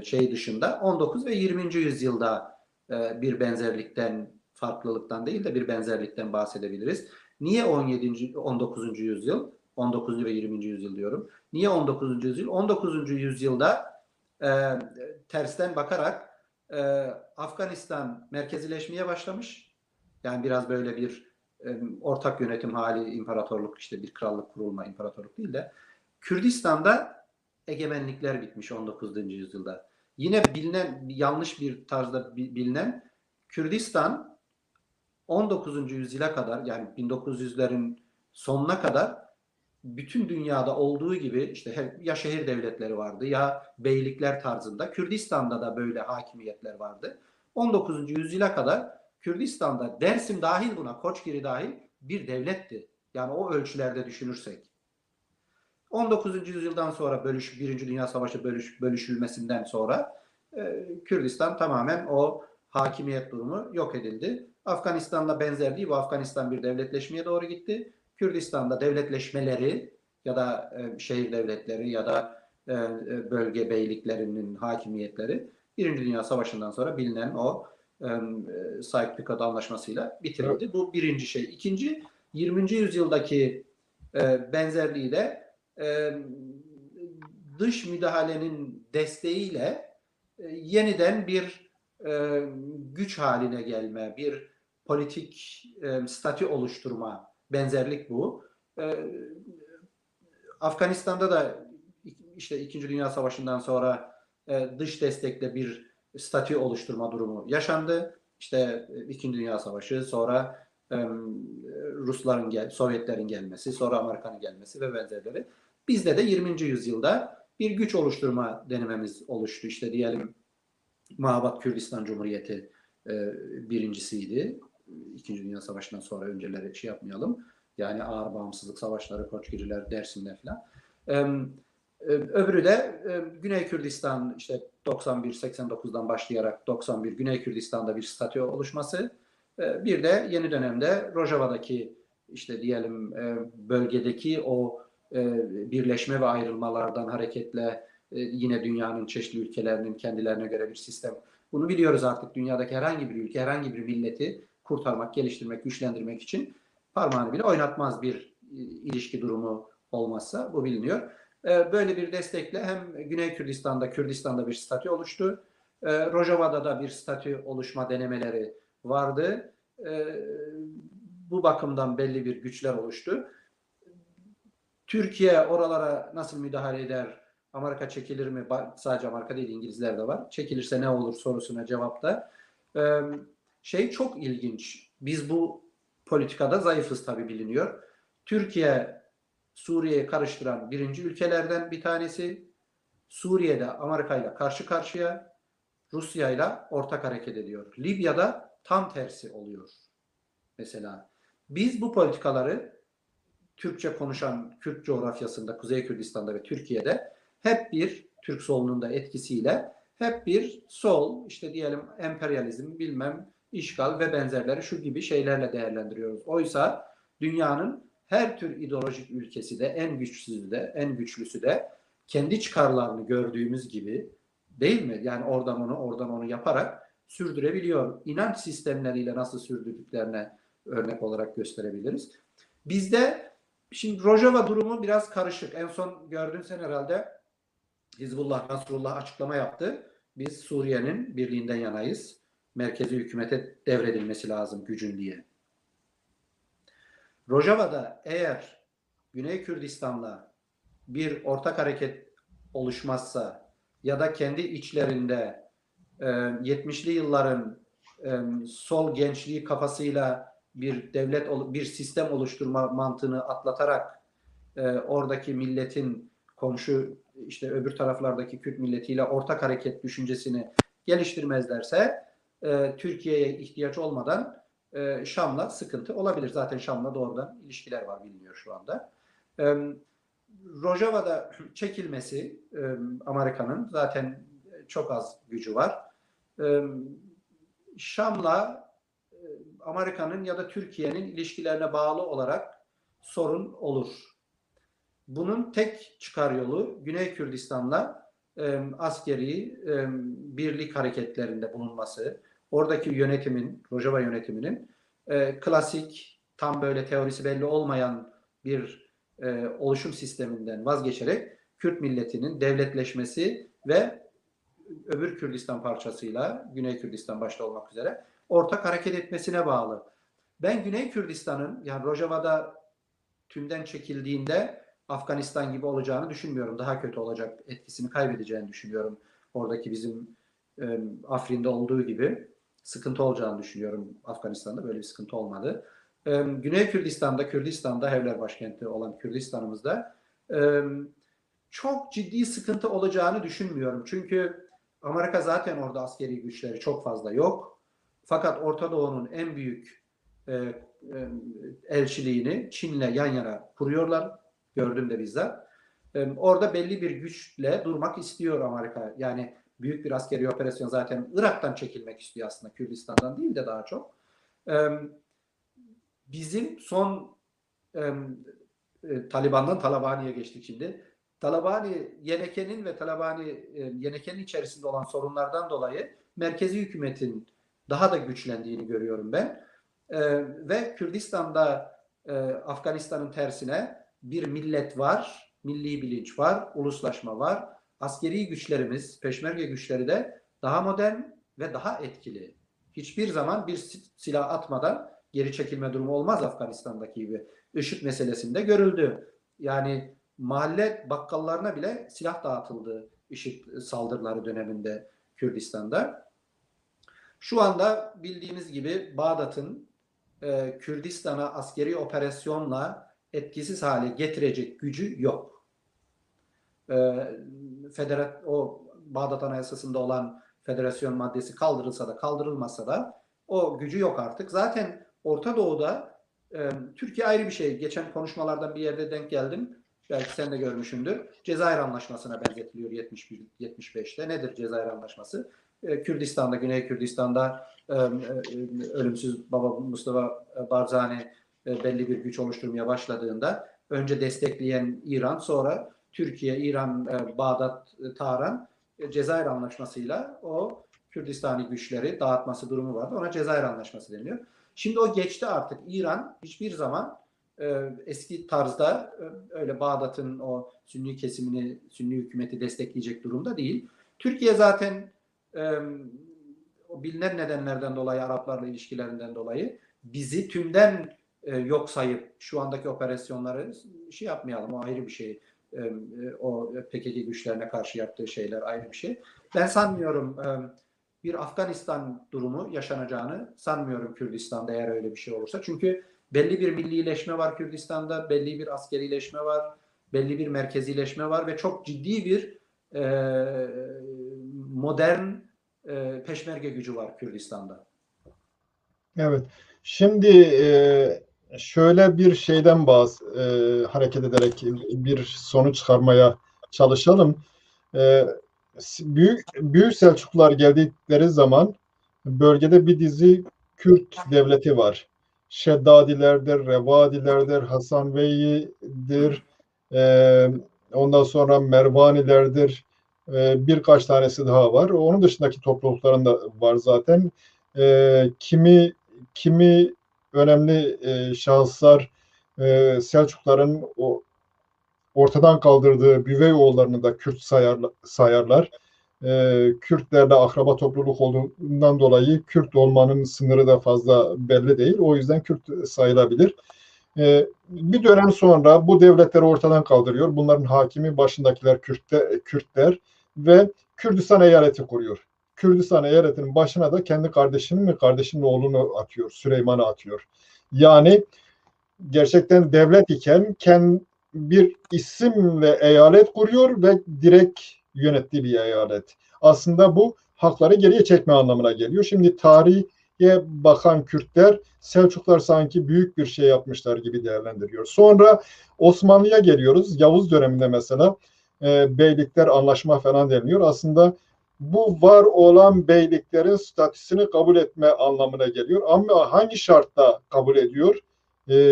şey dışında 19 ve 20. yüzyılda bir benzerlikten, farklılıktan değil de bir benzerlikten bahsedebiliriz. Niye 19. yüzyıl? 19. ve 20. yüzyıl diyorum. Niye 19. yüzyıl? 19. yüzyılda tersten bakarak Afganistan merkezileşmeye başlamış. Yani biraz böyle bir ortak yönetim hali, imparatorluk, işte bir krallık kurulma, imparatorluk değil de Kürdistan'da egemenlikler bitmiş 19. yüzyılda. Yine yanlış bir tarzda bilinen Kürdistan 19. yüzyıla kadar, yani 1900'lerin sonuna kadar bütün dünyada olduğu gibi işte ya şehir devletleri vardı ya beylikler tarzında. Kürdistan'da da böyle hakimiyetler vardı. 19. yüzyıla kadar Kürdistan'da, Dersim dahil buna, Koçgiri dahil, bir devletti. Yani o ölçülerde düşünürsek. 19. yüzyıldan sonra Birinci Dünya Savaşı bölüşülmesinden sonra Kürdistan tamamen o hakimiyet durumu yok edildi. Afganistan'la benzer değil. Bu Afganistan bir devletleşmeye doğru gitti. Kürdistan'da devletleşmeleri ya da şehir devletleri ya da bölge beyliklerinin hakimiyetleri Birinci Dünya Savaşı'ndan sonra bilinen o Sykes-Picot Anlaşması'yla bitirildi. Evet. Bu birinci şey. İkinci, 20. yüzyıldaki benzerliği de dış müdahalenin desteğiyle yeniden bir güç haline gelme, bir politik statü oluşturma, benzerlik bu. Afganistan'da da işte İkinci Dünya Savaşı'ndan sonra dış destekle bir statü oluşturma durumu yaşandı. İşte İkinci Dünya Savaşı, sonra Sovyetlerin gelmesi, sonra Amerika'nın gelmesi ve benzerleri. Bizde de 20. yüzyılda bir güç oluşturma denememiz oluştu. İşte diyelim Mabat Kürdistan Cumhuriyeti birincisiydi. İkinci Dünya Savaşı'ndan sonra önceleri şey yapmayalım. Yani ağır bağımsızlık savaşları, Koçgiriler, Dersimler falan. Öbürü de Güney Kürdistan, işte 91-89'dan başlayarak 91 Güney Kürdistan'da bir statü oluşması. Bir de yeni dönemde Rojava'daki işte diyelim bölgedeki o birleşme ve ayrılmalardan hareketle yine dünyanın çeşitli ülkelerinin kendilerine göre bir sistem. Bunu biliyoruz artık, dünyadaki herhangi bir ülke, herhangi bir milleti kurtarmak, geliştirmek, güçlendirmek için parmağını bile oynatmaz bir ilişki durumu olmazsa, bu biliniyor. Böyle bir destekle hem Güney Kürdistan'da bir statü oluştu. Rojava'da da bir statü oluşma denemeleri vardı. Bu bakımdan belli bir güçler oluştu. Türkiye oralara nasıl müdahale eder? Amerika çekilir mi? Sadece Amerika değil, İngilizler de var. Çekilirse ne olur sorusuna cevapta. Çok ilginç. Biz bu politikada zayıfız tabii, biliniyor. Türkiye Suriye'yi karıştıran birinci ülkelerden bir tanesi. Suriye'de Amerika ile karşı karşıya, Rusya ile ortak hareket ediyor. Libya'da tam tersi oluyor. Mesela biz bu politikaları Türkçe konuşan Kürt coğrafyasında, Kuzey Kürdistan'da ve Türkiye'de hep bir Türk solunun da etkisiyle hep bir sol, işte diyelim emperyalizm, bilmem işgal ve benzerleri şu gibi şeylerle değerlendiriyoruz. Oysa dünyanın her tür ideolojik ülkesi de, en güçsüzü de, en güçlüsü de kendi çıkarlarını gördüğümüz gibi, değil mi? Yani oradan onu yaparak sürdürebiliyor. İnanç sistemleriyle nasıl sürdürdüklerine örnek olarak gösterebiliriz. Bizde şimdi Rojava durumu biraz karışık. En son gördün sen herhalde, Hizbullah, Nasrullah açıklama yaptı. Biz Suriye'nin birliğinden yanayız. Merkezi hükümete devredilmesi lazım gücün diye. Rojava'da eğer Güney Kürdistan'la bir ortak hareket oluşmazsa ya da kendi içlerinde 70'li yılların sol gençliği kafasıyla bir devlet, bir sistem oluşturma mantığını atlatarak oradaki milletin komşu, işte öbür taraflardaki Kürt milletiyle ortak hareket düşüncesini geliştirmezlerse Türkiye'ye ihtiyaç olmadan Şam'la sıkıntı olabilir. Zaten Şam'la doğrudan ilişkiler var, biliniyor şu anda. Rojava'da çekilmesi Amerika'nın, zaten çok az gücü var. Şam'la Amerika'nın ya da Türkiye'nin ilişkilerine bağlı olarak sorun olur. Bunun tek çıkar yolu Güney Kürdistan'la askeri birlik hareketlerinde bulunması, oradaki yönetimin, Rojava yönetiminin klasik, tam böyle teorisi belli olmayan bir oluşum sisteminden vazgeçerek Kürt milletinin devletleşmesi ve öbür Kürdistan parçasıyla, Güney Kürdistan başta olmak üzere, ortak hareket etmesine bağlı. Ben Güney Kürdistan'ın, yani Rojava'da tümden çekildiğinde Afganistan gibi olacağını düşünmüyorum. Daha kötü olacak, etkisini kaybedeceğini düşünüyorum. Oradaki bizim Afrin'de olduğu gibi sıkıntı olacağını düşünüyorum. Afganistan'da böyle bir sıkıntı olmadı. Güney Kürdistan'da Hevler başkenti olan Kürdistan'ımızda çok ciddi sıkıntı olacağını düşünmüyorum. Çünkü Amerika zaten orada askeri güçleri çok fazla yok. Fakat Orta Doğu'nun en büyük elçiliğini Çin'le yan yana kuruyorlar. Gördüm de bizzat. Orada belli bir güçle durmak istiyor Amerika. Yani büyük bir askeri operasyon, zaten Irak'tan çekilmek istiyor aslında. Kürdistan'dan değil de daha çok. Bizim son Taliban'dan Talabani'ye geçtik şimdi. Talabani Yeneke'nin ve Talabani Yeneke'nin içerisinde olan sorunlardan dolayı merkezi hükümetin daha da güçlendiğini görüyorum ben. Ve Kürdistan'da Afganistan'ın tersine bir millet var, milli bilinç var, uluslaşma var. Askeri güçlerimiz, peşmerge güçleri de daha modern ve daha etkili. Hiçbir zaman bir silah atmadan geri çekilme durumu olmaz Afganistan'daki gibi. IŞİD meselesinde görüldü. Yani mahalle bakkallarına bile silah dağıtıldı IŞİD saldırıları döneminde Kürdistan'da. Şu anda bildiğimiz gibi Bağdat'ın Kürdistan'a askeri operasyonla etkisiz hale getirecek gücü yok. O Bağdat Anayasası'nda olan federasyon maddesi kaldırılsa da kaldırılmasa da o gücü yok artık. Zaten Orta Doğu'da Türkiye ayrı bir şey. Geçen konuşmalardan bir yerde denk geldim. Belki sen de görmüşsündür. Cezayir Anlaşması'na benzetiliyor 75'te. Nedir Cezayir Anlaşması? Kürdistan'da, Güney Kürdistan'da ölümsüz Baba Mustafa Barzani belli bir güç oluşturmaya başladığında önce destekleyen İran, sonra Türkiye, İran, Bağdat, Tahran Cezayir Anlaşması'yla o Kürdistani güçleri dağıtması durumu vardı. Ona Cezayir Anlaşması deniyor. Şimdi o geçti artık. İran hiçbir zaman eski tarzda öyle Bağdat'ın o Sünni kesimini, Sünni hükümeti destekleyecek durumda değil. Türkiye zaten o bilinen nedenlerden dolayı, Araplarla ilişkilerinden dolayı bizi tümden yok sayıp şu andaki operasyonları şey yapmayalım. O ayrı bir şey. O PKK güçlerine karşı yaptığı şeyler ayrı bir şey. Ben sanmıyorum bir Afganistan durumu yaşanacağını sanmıyorum Kürdistan'da eğer öyle bir şey olursa. Çünkü belli bir millileşme var Kürdistan'da, belli bir askerileşme var, belli bir merkezileşme var ve çok ciddi bir modern peşmerge gücü var Kürdistan'da. Evet. Şimdi şöyle bir şeyden hareket ederek bir sonuç çıkarmaya çalışalım. Büyük Selçuklular geldikleri zaman bölgede bir dizi Kürt devleti var. Şeddadilerdir, Revadilerdir, Hasanbeylidir, ondan sonra Mervanilerdir, birkaç tanesi daha var. Onun dışındaki toplulukların da var zaten. Kimi önemli şahıslar Selçukluların ortadan kaldırdığı Büveyoğullarını da Kürt sayarlar. Kürtlerle akraba topluluk olduğundan dolayı Kürt olmanın sınırı da fazla belli değil. O yüzden Kürt sayılabilir. Bir dönem sonra bu devletleri ortadan kaldırıyor. Bunların hakimi başındakiler Kürtler ve Kürdistan eyaleti kuruyor. Kürdistan eyaletinin başına da kendi kardeşinin oğlunu atıyor. Süleyman'ı atıyor. Yani gerçekten devlet iken bir isimle eyalet kuruyor ve direkt yönettiği bir eyalet. Aslında bu hakları geriye çekme anlamına geliyor. Şimdi tarihe bakan Kürtler Selçuklar sanki büyük bir şey yapmışlar gibi değerlendiriyor. Sonra Osmanlı'ya geliyoruz. Yavuz döneminde mesela beylikler anlaşma falan deniliyor. Aslında bu var olan beyliklerin statüsünü kabul etme anlamına geliyor. Ama hangi şartta kabul ediyor?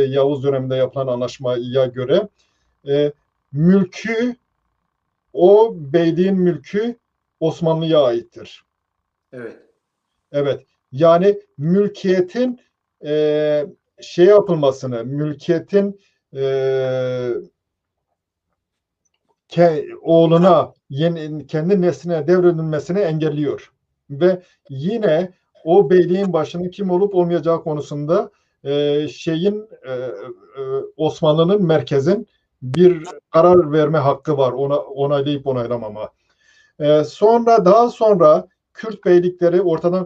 Yavuz döneminde yapılan anlaşmaya göre o beyliğin mülkü Osmanlı'ya aittir. Evet. Evet. Yani mülkiyetin mülkiyetin oğluna, kendi nesline devredilmesini engelliyor. Ve yine o beyliğin başının kim olup olmayacağı konusunda Osmanlı'nın merkezin bir karar verme hakkı var. Onaylayıp onaylamama. Daha sonra Kürt beylikleri ortadan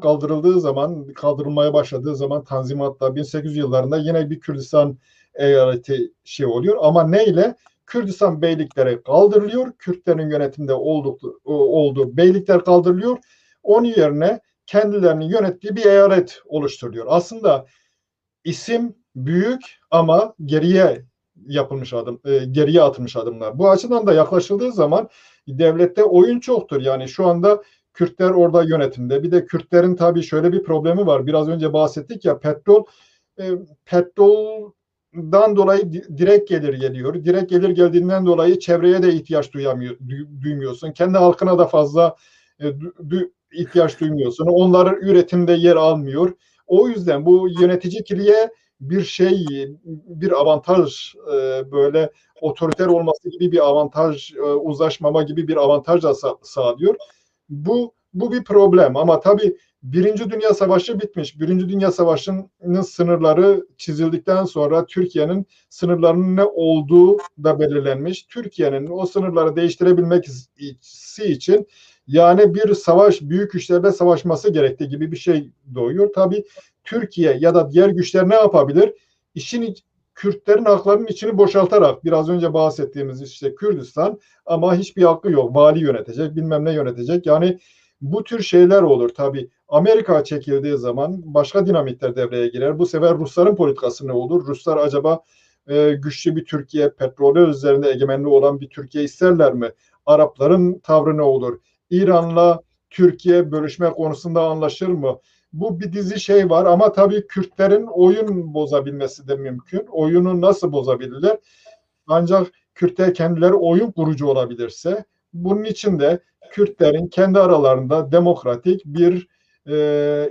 kaldırılmaya başladığı zaman Tanzimat'ta 1800 yıllarında yine bir Kürdistan eyaleti oluyor. Ama neyle? Kürdistan beylikleri kaldırılıyor. Kürtlerin yönetimde olduğu beylikler kaldırılıyor. Onun yerine kendilerinin yönettiği bir eyalet oluşturuluyor. Aslında isim büyük ama geriye atılmış adımlar. Bu açıdan da yaklaşıldığı zaman devlette oyun çoktur. Yani şu anda Kürtler orada yönetimde. Bir de Kürtlerin tabii şöyle bir problemi var. Biraz önce bahsettik ya, petroldan dolayı direkt gelir geliyor. Direkt gelir geldiğinden dolayı çevreye de ihtiyaç duymuyorsun. Kendi halkına da fazla ihtiyaç duymuyorsun. Onların üretimde yer almıyor. O yüzden bu yönetici kiliye bir avantaj, böyle otoriter olması gibi bir avantaj, uzlaşmama gibi bir avantaj da sağlıyor. Bu bir problem ama tabii Birinci Dünya Savaşı bitmiş. Birinci Dünya Savaşı'nın sınırları çizildikten sonra Türkiye'nin sınırlarının ne olduğu da belirlenmiş. Türkiye'nin o sınırları değiştirebilmek için yani bir savaş, büyük güçlerle savaşması gerektiği gibi bir şey doğuyor. Tabii Türkiye ya da diğer güçler ne yapabilir? İşin Kürtlerin haklarının içini boşaltarak, biraz önce bahsettiğimiz işte Kürdistan, ama hiçbir hakkı yok. Vali yönetecek, bilmem ne yönetecek. Yani bu tür şeyler olur tabii. Amerika çekildiği zaman başka dinamikler devreye girer. Bu sefer Rusların politikası ne olur? Ruslar acaba güçlü bir Türkiye, petrolü üzerinde egemenliği olan bir Türkiye isterler mi? Arapların tavrı ne olur? İran'la Türkiye bölüşme konusunda anlaşır mı? Bu bir dizi şey var ama tabii Kürtlerin oyun bozabilmesi de mümkün. Oyunu nasıl bozabilirler? Ancak Kürtler kendileri oyun kurucu olabilirse, bunun için de Kürtlerin kendi aralarında demokratik bir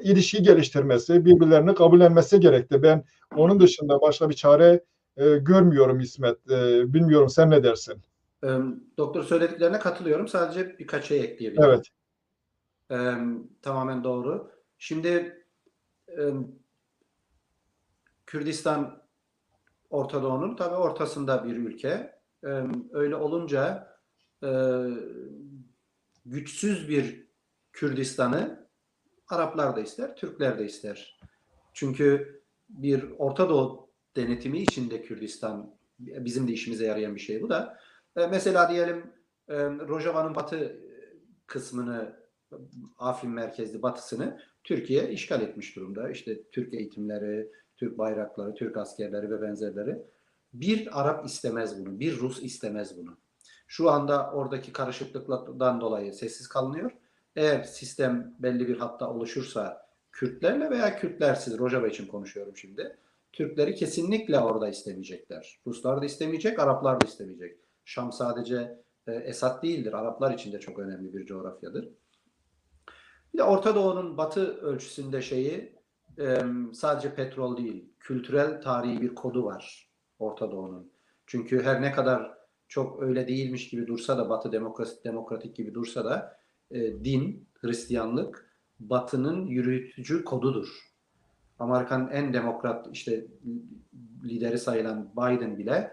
ilişki geliştirmesi, birbirlerini kabullenmesi gerekti. Ben onun dışında başka bir çare görmüyorum İsmet. Bilmiyorum, sen ne dersin? Doktor söylediklerine katılıyorum. Sadece birkaç şey ekleyebilirim. Evet. Tamamen doğru. Şimdi Kürdistan Orta Doğu'nun tabii ortasında bir ülke. Öyle olunca güçsüz bir Kürdistan'ı Araplar da ister, Türkler de ister. Çünkü bir Orta Doğu denetimi içinde Kürdistan, bizim de işimize yarayan bir şey bu da. Mesela diyelim Rojava'nın batı kısmını, Afrin merkezli batısını Türkiye işgal etmiş durumda. İşte Türk eğitimleri, Türk bayrakları, Türk askerleri ve benzerleri. Bir Arap istemez bunu, bir Rus istemez bunu. Şu anda oradaki karışıklıklardan dolayı sessiz kalınıyor. Eğer sistem belli bir hatta oluşursa Kürtlerle veya Kürtlersiz, Rojava için konuşuyorum şimdi, Türkleri kesinlikle orada istemeyecekler. Ruslar da istemeyecek, Araplar da istemeyecek. Şam sadece Esad değildir, Araplar için de çok önemli bir coğrafyadır. Bir de Orta Doğu'nun batı ölçüsünde şeyi sadece petrol değil, kültürel tarihi bir kodu var Orta Doğu'nun. Çünkü her ne kadar çok öyle değilmiş gibi dursa da, batı demokratik gibi dursa da din, Hristiyanlık batının yürütücü kodudur. Amerika'nın en demokrat işte lideri sayılan Biden bile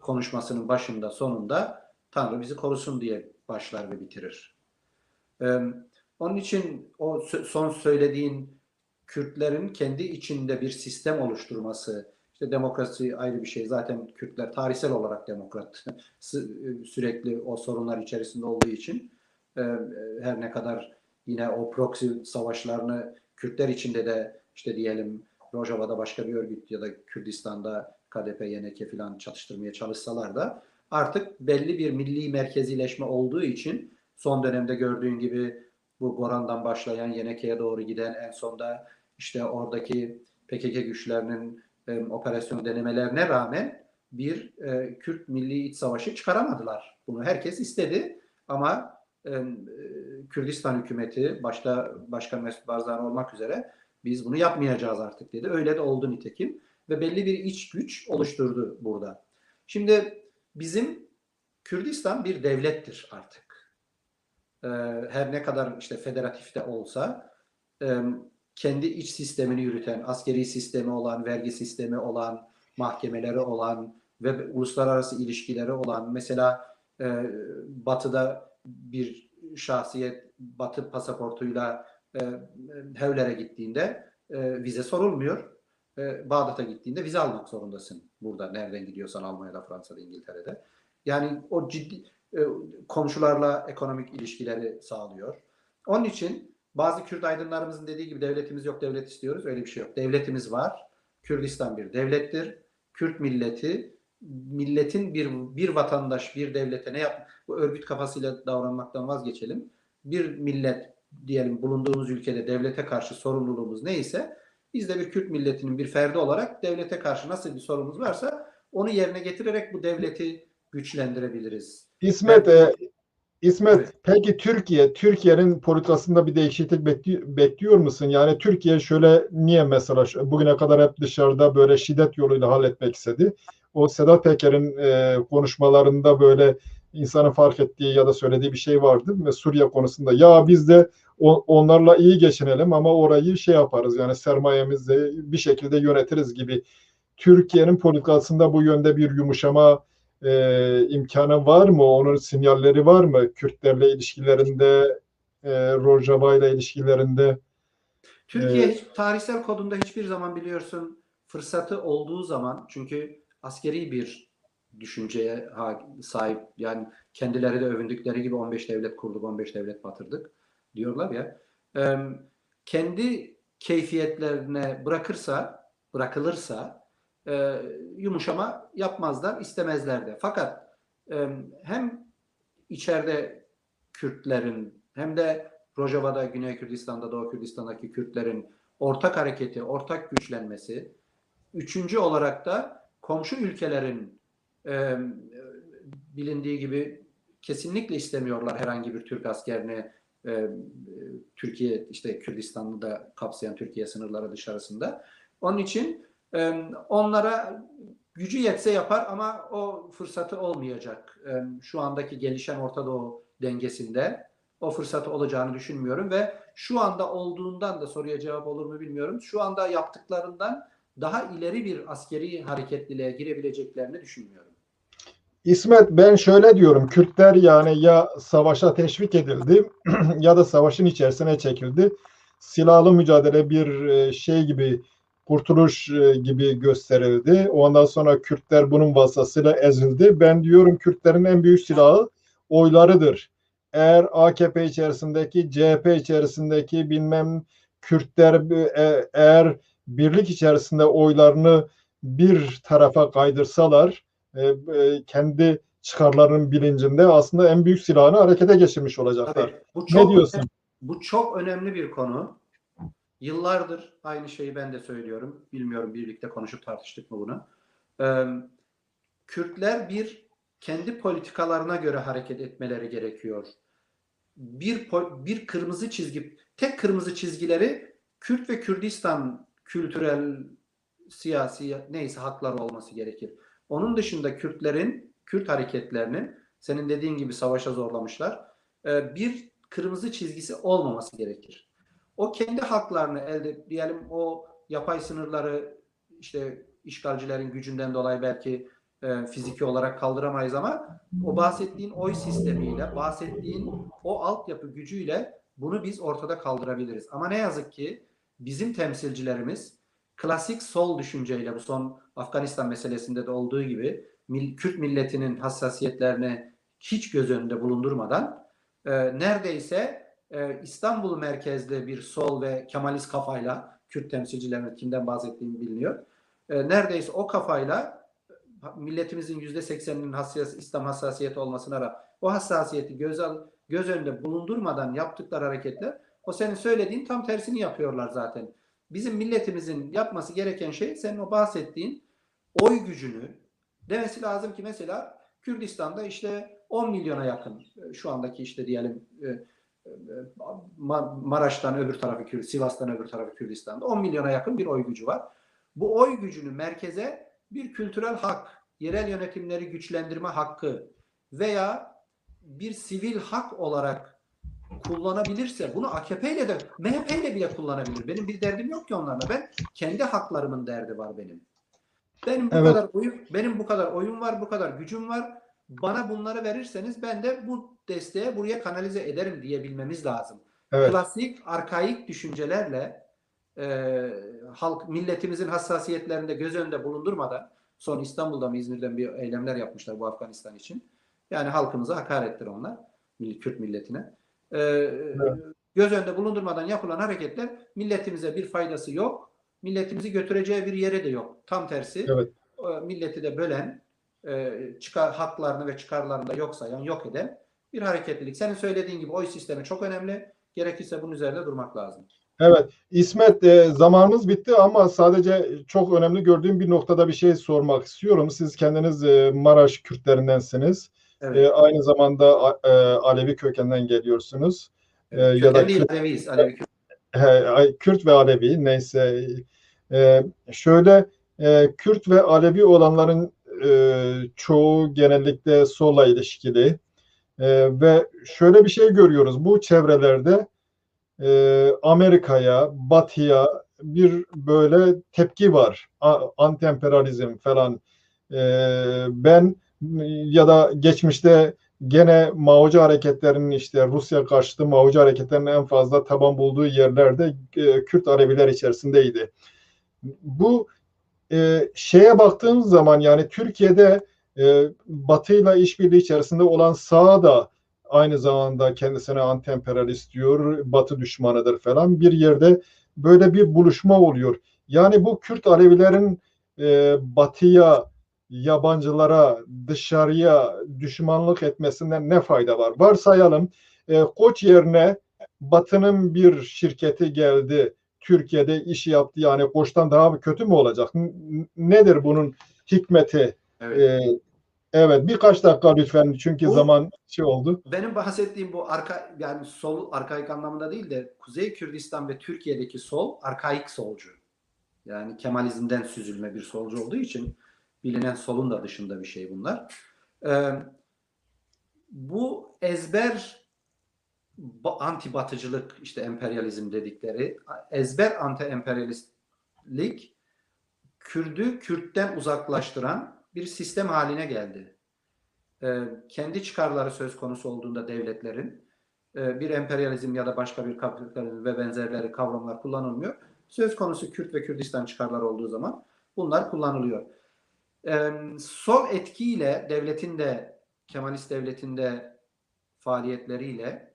konuşmasının başında sonunda Tanrı bizi korusun diye başlar ve bitirir. Onun için o son söylediğin Kürtlerin kendi içinde bir sistem oluşturması, işte demokrasi ayrı bir şey. Zaten Kürtler tarihsel olarak demokrat. Sürekli o sorunlar içerisinde olduğu için her ne kadar yine o proxy savaşlarını Kürtler içinde de işte diyelim Rojava'da başka bir örgüt ya da Kürdistan'da KDP, YNK falan çatıştırmaya çalışsalar da artık belli bir milli merkezileşme olduğu için son dönemde gördüğün gibi bu Goran'dan başlayan YNK'ye doğru giden, en sonda işte oradaki PKK güçlerinin operasyon denemelerine rağmen bir Kürt milli iç savaşı çıkaramadılar. Bunu herkes istedi ama Kürdistan hükümeti başta Başkan Mesut Barzani olmak üzere biz bunu yapmayacağız artık dedi. Öyle de oldu nitekim ve belli bir iç güç oluşturdu burada. Şimdi bizim Kürdistan bir devlettir artık. Her ne kadar işte federatif de olsa kendi iç sistemini yürüten, askeri sistemi olan, vergi sistemi olan, mahkemeleri olan ve uluslararası ilişkileri olan, mesela Batı'da bir şahsiyet Batı pasaportuyla Hevler'e gittiğinde vize sorulmuyor. Bağdat'a gittiğinde vize almak zorundasın. Burada nereden gidiyorsan, Almanya'da, Fransa'da, İngiltere'de. Yani o ciddi komşularla ekonomik ilişkileri sağlıyor. Onun için bazı Kürt aydınlarımızın dediği gibi devletimiz yok, devlet istiyoruz. Öyle bir şey yok. Devletimiz var. Kürdistan bir devlettir. Kürt milleti, milletin bir vatandaş, bir devlete ne yap? Bu örgüt kafasıyla davranmaktan vazgeçelim. Bir millet diyelim bulunduğumuz ülkede devlete karşı sorumluluğumuz neyse, biz de bir Kürt milletinin bir ferdi olarak devlete karşı nasıl bir sorumluluğumuz varsa onu yerine getirerek bu devleti güçlendirebiliriz. İsmet, İsmet, Evet. peki Türkiye'nin politikasında bir değişiklik bekliyor musun? Yani Türkiye şöyle niye mesela bugüne kadar hep dışarıda böyle şiddet yoluyla halletmek istedi? O Sedat Peker'in konuşmalarında böyle insanın fark ettiği ya da söylediği bir şey vardı ve Suriye konusunda ya biz de onlarla iyi geçinelim ama orayı şey yaparız yani sermayemizle bir şekilde yönetiriz gibi. Türkiye'nin politikasında bu yönde bir yumuşama imkanı var mı? Onun sinyalleri var mı? Kürtlerle ilişkilerinde, Rojava ile ilişkilerinde. Türkiye hiç tarihsel kodunda hiçbir zaman biliyorsun fırsatı olduğu zaman, çünkü askeri bir düşünceye sahip, yani kendileri de övündükleri gibi 15 devlet kurduk, 15 devlet batırdık diyorlar ya. Kendi keyfiyetlerine bırakılırsa yumuşama yapmazlar, istemezler de. Fakat hem içeride Kürtlerin hem de Rojava'da, Güney Kürdistan'da, Doğu Kürdistan'daki Kürtlerin ortak hareketi, ortak güçlenmesi. Üçüncü olarak da komşu ülkelerin bilindiği gibi kesinlikle istemiyorlar herhangi bir Türk askerini Türkiye, işte Kürdistan'ı da kapsayan Türkiye sınırları dışarısında. Onun için onlara gücü yetse yapar ama o fırsatı olmayacak. Şu andaki gelişen Orta Doğu dengesinde o fırsatı olacağını düşünmüyorum ve şu anda olduğundan da, soruya cevap olur mu bilmiyorum, şu anda yaptıklarından daha ileri bir askeri hareketliliğe girebileceklerini düşünmüyorum. İsmet, ben şöyle diyorum, Kürtler yani ya savaşa teşvik edildi ya da savaşın içerisine çekildi. Silahlı mücadele bir şey gibi, kurtuluş gibi gösterildi. Ondan sonra Kürtler bunun vasıtasıyla ezildi. Ben diyorum Kürtlerin en büyük silahı oylarıdır. Eğer AKP içerisindeki, CHP içerisindeki bilmem Kürtler eğer birlik içerisinde oylarını bir tarafa kaydırsalar, kendi çıkarlarının bilincinde aslında en büyük silahını harekete geçirmiş olacaklar. Tabii, Ne diyorsun? bu çok önemli bir konu. Yıllardır aynı şeyi ben de söylüyorum. Bilmiyorum, birlikte konuşup tartıştık mı bunu. Kürtler kendi politikalarına göre hareket etmeleri gerekiyor. Bir kırmızı çizgi, tek kırmızı çizgileri Kürt ve Kürdistan kültürel, siyasi neyse hakları olması gerekir. Onun dışında Kürt hareketlerinin, senin dediğin gibi savaşa zorlamışlar, bir kırmızı çizgisi olmaması gerekir. O kendi haklarını diyelim, o yapay sınırları işte işgalcilerin gücünden dolayı belki fiziki olarak kaldıramayız ama o bahsettiğin oy sistemiyle, bahsettiğin o altyapı gücüyle bunu biz ortada kaldırabiliriz. Ama ne yazık ki bizim temsilcilerimiz klasik sol düşünceyle, bu son Afganistan meselesinde de olduğu gibi, Kürt milletinin hassasiyetlerini hiç göz önünde bulundurmadan neredeyse İstanbul merkezli bir sol ve Kemalist kafayla, Kürt temsilcilerinin kimden bahsettiğini biliniyor, neredeyse o kafayla milletimizin %80'inin İslam hassasiyeti olmasına rağmen o hassasiyeti göz önünde bulundurmadan yaptıkları hareketler, o senin söylediğin tam tersini yapıyorlar zaten. Bizim milletimizin yapması gereken şey, senin o bahsettiğin oy gücünü demesi lazım ki mesela Kürdistan'da işte 10 milyona yakın, şu andaki işte diyelim Maraş'tan öbür tarafı Sivas'tan öbür tarafı Kürdistan'da 10 milyona yakın bir oy gücü var. Bu oy gücünü merkeze bir kültürel hak, yerel yönetimleri güçlendirme hakkı veya bir sivil hak olarak kullanabilirse, bunu AKP ile de MHP ile bile kullanabilir. Benim bir derdim yok ki onlarla. Ben kendi haklarımın derdi var benim. Benim bu kadar oyun var, bu kadar gücüm var. Bana bunları verirseniz ben de bu desteğe buraya kanalize ederim diyebilmemiz lazım. Evet. Klasik, arkaik düşüncelerle milletimizin hassasiyetlerinde göz önünde bulundurmadan, son İstanbul'da mı İzmir'den bir eylemler yapmışlar bu Afganistan için. Yani halkımıza hakarettir onlar, Kürt milletine. Evet. Göz önünde bulundurmadan yapılan hareketler milletimize bir faydası yok. Milletimizi götüreceği bir yere de yok. Tam tersi, evet, milleti de bölen, haklarını ve çıkarlarını da yok sayan, yok eden bir hareketlilik. Senin söylediğin gibi oy sistemi çok önemli. Gerekirse bunun üzerinde durmak lazım. Evet, İsmet, zamanımız bitti ama sadece çok önemli gördüğüm bir noktada bir şey sormak istiyorum. Siz kendiniz Maraş Kürtlerindensiniz. Evet. Aynı zamanda Alevi kökenden geliyorsunuz. Evet, ya da değil, Aleviyiz. Alevi Kürt. Kürt ve Alevi neyse. Şöyle Kürt ve Alevi olanların çoğu genellikle solla ilişkili ve şöyle bir şey görüyoruz bu çevrelerde. Amerika'ya, Batı'ya bir böyle tepki var. Anti-emperyalizm falan. Ben ya da geçmişte gene Mao'cu hareketlerinin işte Rusya karşıtı Mao'cu hareketlerinin en fazla taban bulduğu yerlerde Kürt Aleviler içerisindeydi. Bu şeye baktığımız zaman yani Türkiye'de Batı'yla işbirliği içerisinde olan sağ da aynı zamanda kendisine anti-emperyalist diyor, Batı düşmanıdır falan. Bir yerde böyle bir buluşma oluyor. Yani bu Kürt Alevilerin Batı'ya, yabancılara, dışarıya düşmanlık etmesinden ne fayda var? Varsayalım Koç yerine Batı'nın bir şirketi geldi, Türkiye'de iş yaptı, yani Koç'tan daha kötü mü olacak? Nedir bunun hikmeti? Evet. Evet, birkaç dakika lütfen çünkü Bu zaman oldu. benim bahsettiğim bu yani sol arkaik anlamında değil de Kuzey Kürdistan ve Türkiye'deki sol arkaik solcu. Yani Kemalizmden süzülme bir solcu olduğu için bilinen solun da dışında bir şey bunlar. Bu ezber anti-batıcılık, işte emperyalizm dedikleri ezber anti-emperyalistlik Kürdü Kürt'ten uzaklaştıran bir sistem haline geldi. Kendi çıkarları söz konusu olduğunda devletlerin bir emperyalizm ya da başka bir kapitalizm ve benzerleri kavramlar kullanılmıyor. Söz konusu Kürt ve Kürdistan çıkarları olduğu zaman bunlar kullanılıyor. Sol etkiyle devletin de Kemalist devletin de faaliyetleriyle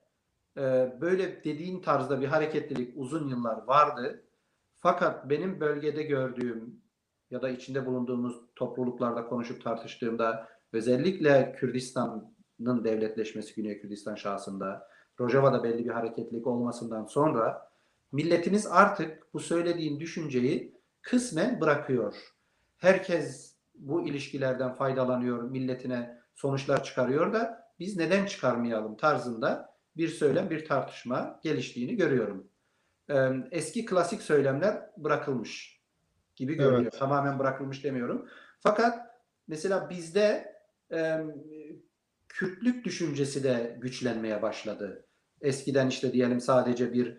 böyle dediğin tarzda bir hareketlilik uzun yıllar vardı. Fakat benim bölgede gördüğüm ya da içinde bulunduğumuz topluluklarda konuşup tartıştığımda özellikle Kürdistan'ın devletleşmesi Güney Kürdistan şahsında Rojava'da belli bir hareketlilik olmasından sonra milletimiz artık bu söylediğin düşünceyi kısmen bırakıyor. Herkes bu ilişkilerden faydalanıyor, milletine sonuçlar çıkarıyor da biz neden çıkarmayalım tarzında bir söylem, bir tartışma geliştiğini görüyorum. Eski klasik söylemler bırakılmış gibi görünüyor. Evet, Tamamen bırakılmış demiyorum. Fakat mesela bizde Kürtlük düşüncesi de güçlenmeye başladı. Eskiden işte diyelim sadece bir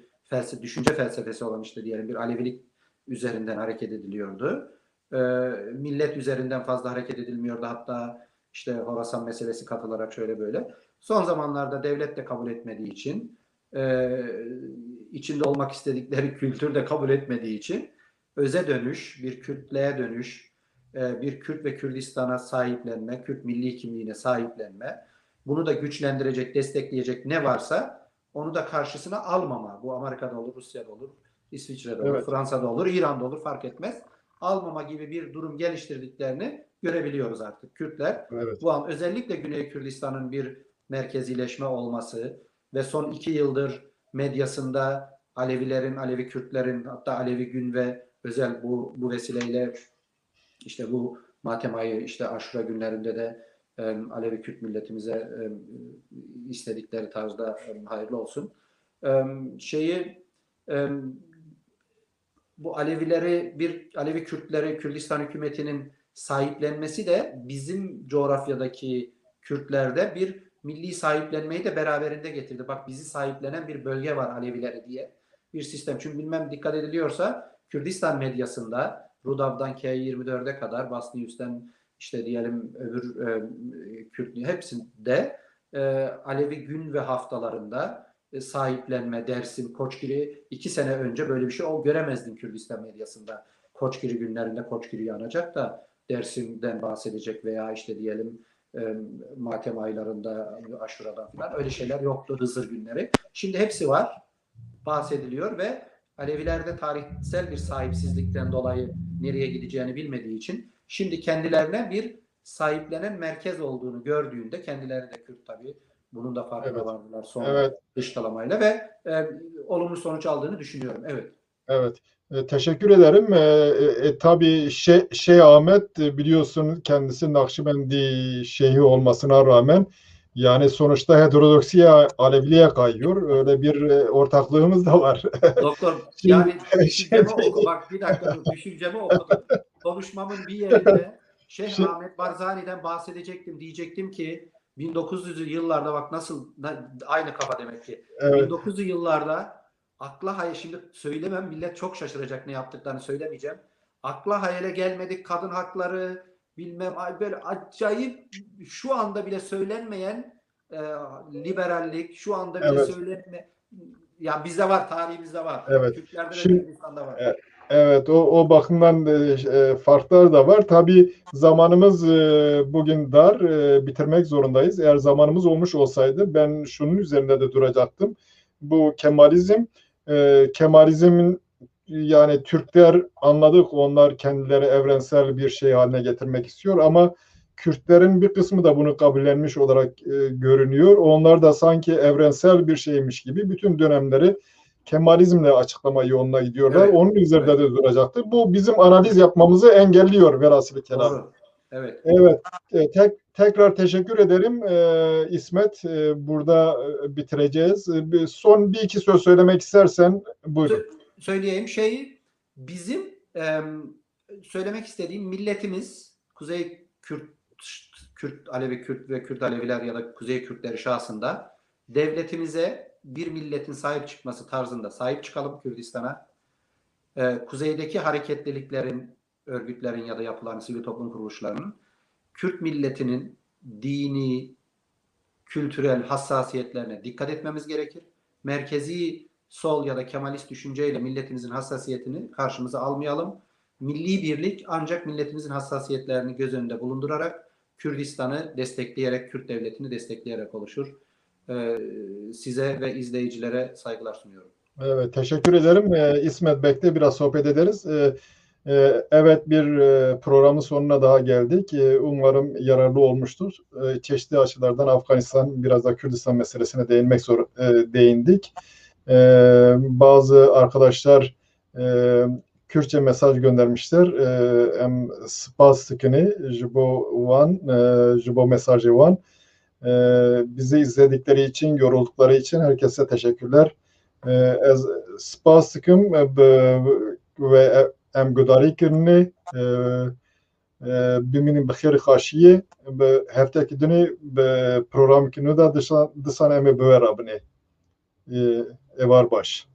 düşünce felsefesi olan işte diyelim bir Alevilik üzerinden hareket ediliyordu. Millet üzerinden fazla hareket edilmiyordu. Hatta işte Horasan meselesi katılarak şöyle böyle. Son zamanlarda devlet de kabul etmediği için içinde olmak istedikleri kültür de kabul etmediği için öze dönüş, bir Kürtlüğe dönüş, bir Kürt ve Kürdistan'a sahiplenme, Kürt milli kimliğine sahiplenme, bunu da güçlendirecek, destekleyecek ne varsa onu da karşısına almama. Bu Amerika'da olur, Rusya'da olur, İsviçre'de olur, evet, Fransa'da olur, İran'da olur fark etmez. Almama gibi bir durum geliştirdiklerini görebiliyoruz artık. Kürtler evet, bu an özellikle Güney Kürdistan'ın bir merkezileşme olması ve son 2 yıldır medyasında Alevilerin, Alevi Kürtlerin, hatta Alevi Gün ve özel bu vesileyle işte bu Matem ayı, işte Aşura günlerinde de Alevi Kürt milletimize istedikleri tarzda hayırlı olsun. Şeyi bu Alevi Kürtleri Kürdistan hükümetinin sahiplenmesi de bizim coğrafyadaki Kürtlerde bir milli sahiplenmeyi de beraberinde getirdi. Bak bizi sahiplenen bir bölge var Alevileri diye bir sistem. Çünkü bilmem dikkat ediliyorsa Kürdistan medyasında Rudav'dan K24'e kadar Basniyüs'ten işte diyelim öbür Kürt hepsinde Alevi gün ve haftalarında sahiplenme, Dersim, Koçgiri 2 sene önce böyle bir şey göremezdin Kürdistan medyasında. Koçgiri günlerinde Koçgiri yanacak da Dersim'den bahsedecek veya işte diyelim Matem aylarında Aşura'dan falan öyle şeyler yoktu, Hızır günleri. Şimdi hepsi var, bahsediliyor ve Alevilerde tarihsel bir sahipsizlikten dolayı nereye gideceğini bilmediği için şimdi kendilerine bir sahiplenen merkez olduğunu gördüğünde kendileri de Kürt tabii bunun da farkına evet, vardılar son evet, dışlamamayla ve olumlu sonuç aldığını düşünüyorum. Evet. evet. Teşekkür ederim. Tabii Ahmet biliyorsun kendisi Nakşibendi şeyhi olmasına rağmen yani sonuçta heterodoksiye Aleviliğe kayıyor. Öyle bir ortaklığımız da var. Doktor Şimdi yani düşüncemi oku. Bak bir dakika dur. Düşüncemi okudum. Konuşmamın bir yerinde Şeyh Şi- Ahmet Barzani'den bahsedecektim. Diyecektim ki 1900'lü yıllarda bak nasıl aynı kafa demek ki. evet, 1900'lü yıllarda akla hayal, şimdi söylemem, millet çok şaşıracak, ne yaptıklarını söylemeyeceğim. Akla hayale gelmedik kadın hakları, bilmem, böyle acayip, şu anda bile söylenmeyen liberallik, şu anda bile Evet, söylenme, ya bizde var, tarihimizde var. evet. Türklerde ve Şimdi Kürdistan'da var. evet, o bakımdan farklar da var. Tabii zamanımız bugün dar, bitirmek zorundayız. Eğer zamanımız olmuş olsaydı ben şunun üzerinde de duracaktım. Bu Kemalizmin, yani Türkler anladık, onlar kendileri evrensel bir şey haline getirmek istiyor ama Kürtlerin bir kısmı da bunu kabullenmiş olarak görünüyor. Onlar da sanki evrensel bir şeymiş gibi bütün dönemleri Kemalizmle açıklama yoluna gidiyorlar. Evet, Onun üzerinde evet. de duracaktır. Bu bizim analiz yapmamızı engelliyor velhasıl kelam. Doğru. Evet. Evet, tekrar teşekkür ederim İsmet. Burada bitireceğiz. Son bir iki söz söylemek istersen buyurun. Söyleyeyim bizim söylemek istediğim, milletimiz Kuzey Kürt Alevi Kürt ve Kürt Aleviler ya da Kuzey Kürtleri şahsında devletimize bir milletin sahip çıkması tarzında sahip çıkalım Kürdistan'a. Kuzeydeki hareketliliklerin, örgütlerin ya da yapılan sivil toplum kuruluşlarının Kürt milletinin dini, kültürel hassasiyetlerine dikkat etmemiz gerekir. Merkezi sol ya da Kemalist düşünceyle milletimizin hassasiyetini karşımıza almayalım. Milli birlik ancak milletimizin hassasiyetlerini göz önünde bulundurarak, Kürdistan'ı destekleyerek, Kürt devletini destekleyerek oluşur. Size ve izleyicilere saygılar sunuyorum. Evet, teşekkür ederim. İsmet Bek'le biraz sohbet ederiz. Evet, bir programın sonuna daha geldik. Umarım yararlı olmuştur. Çeşitli açılardan Afganistan, biraz da Kürdistan meselesine değindik. Bazı arkadaşlar Kürtçe mesaj göndermişler. Em spastikini jibo mesajı van. Bizi izledikleri için, yoruldukları için herkese teşekkürler. Ez spas dikim ve em gudarîkirine bimînin bi xêrê xaşiyê bi heftekî dinê bi programekî nû da disan em ê bi we re binê. Êvar baş.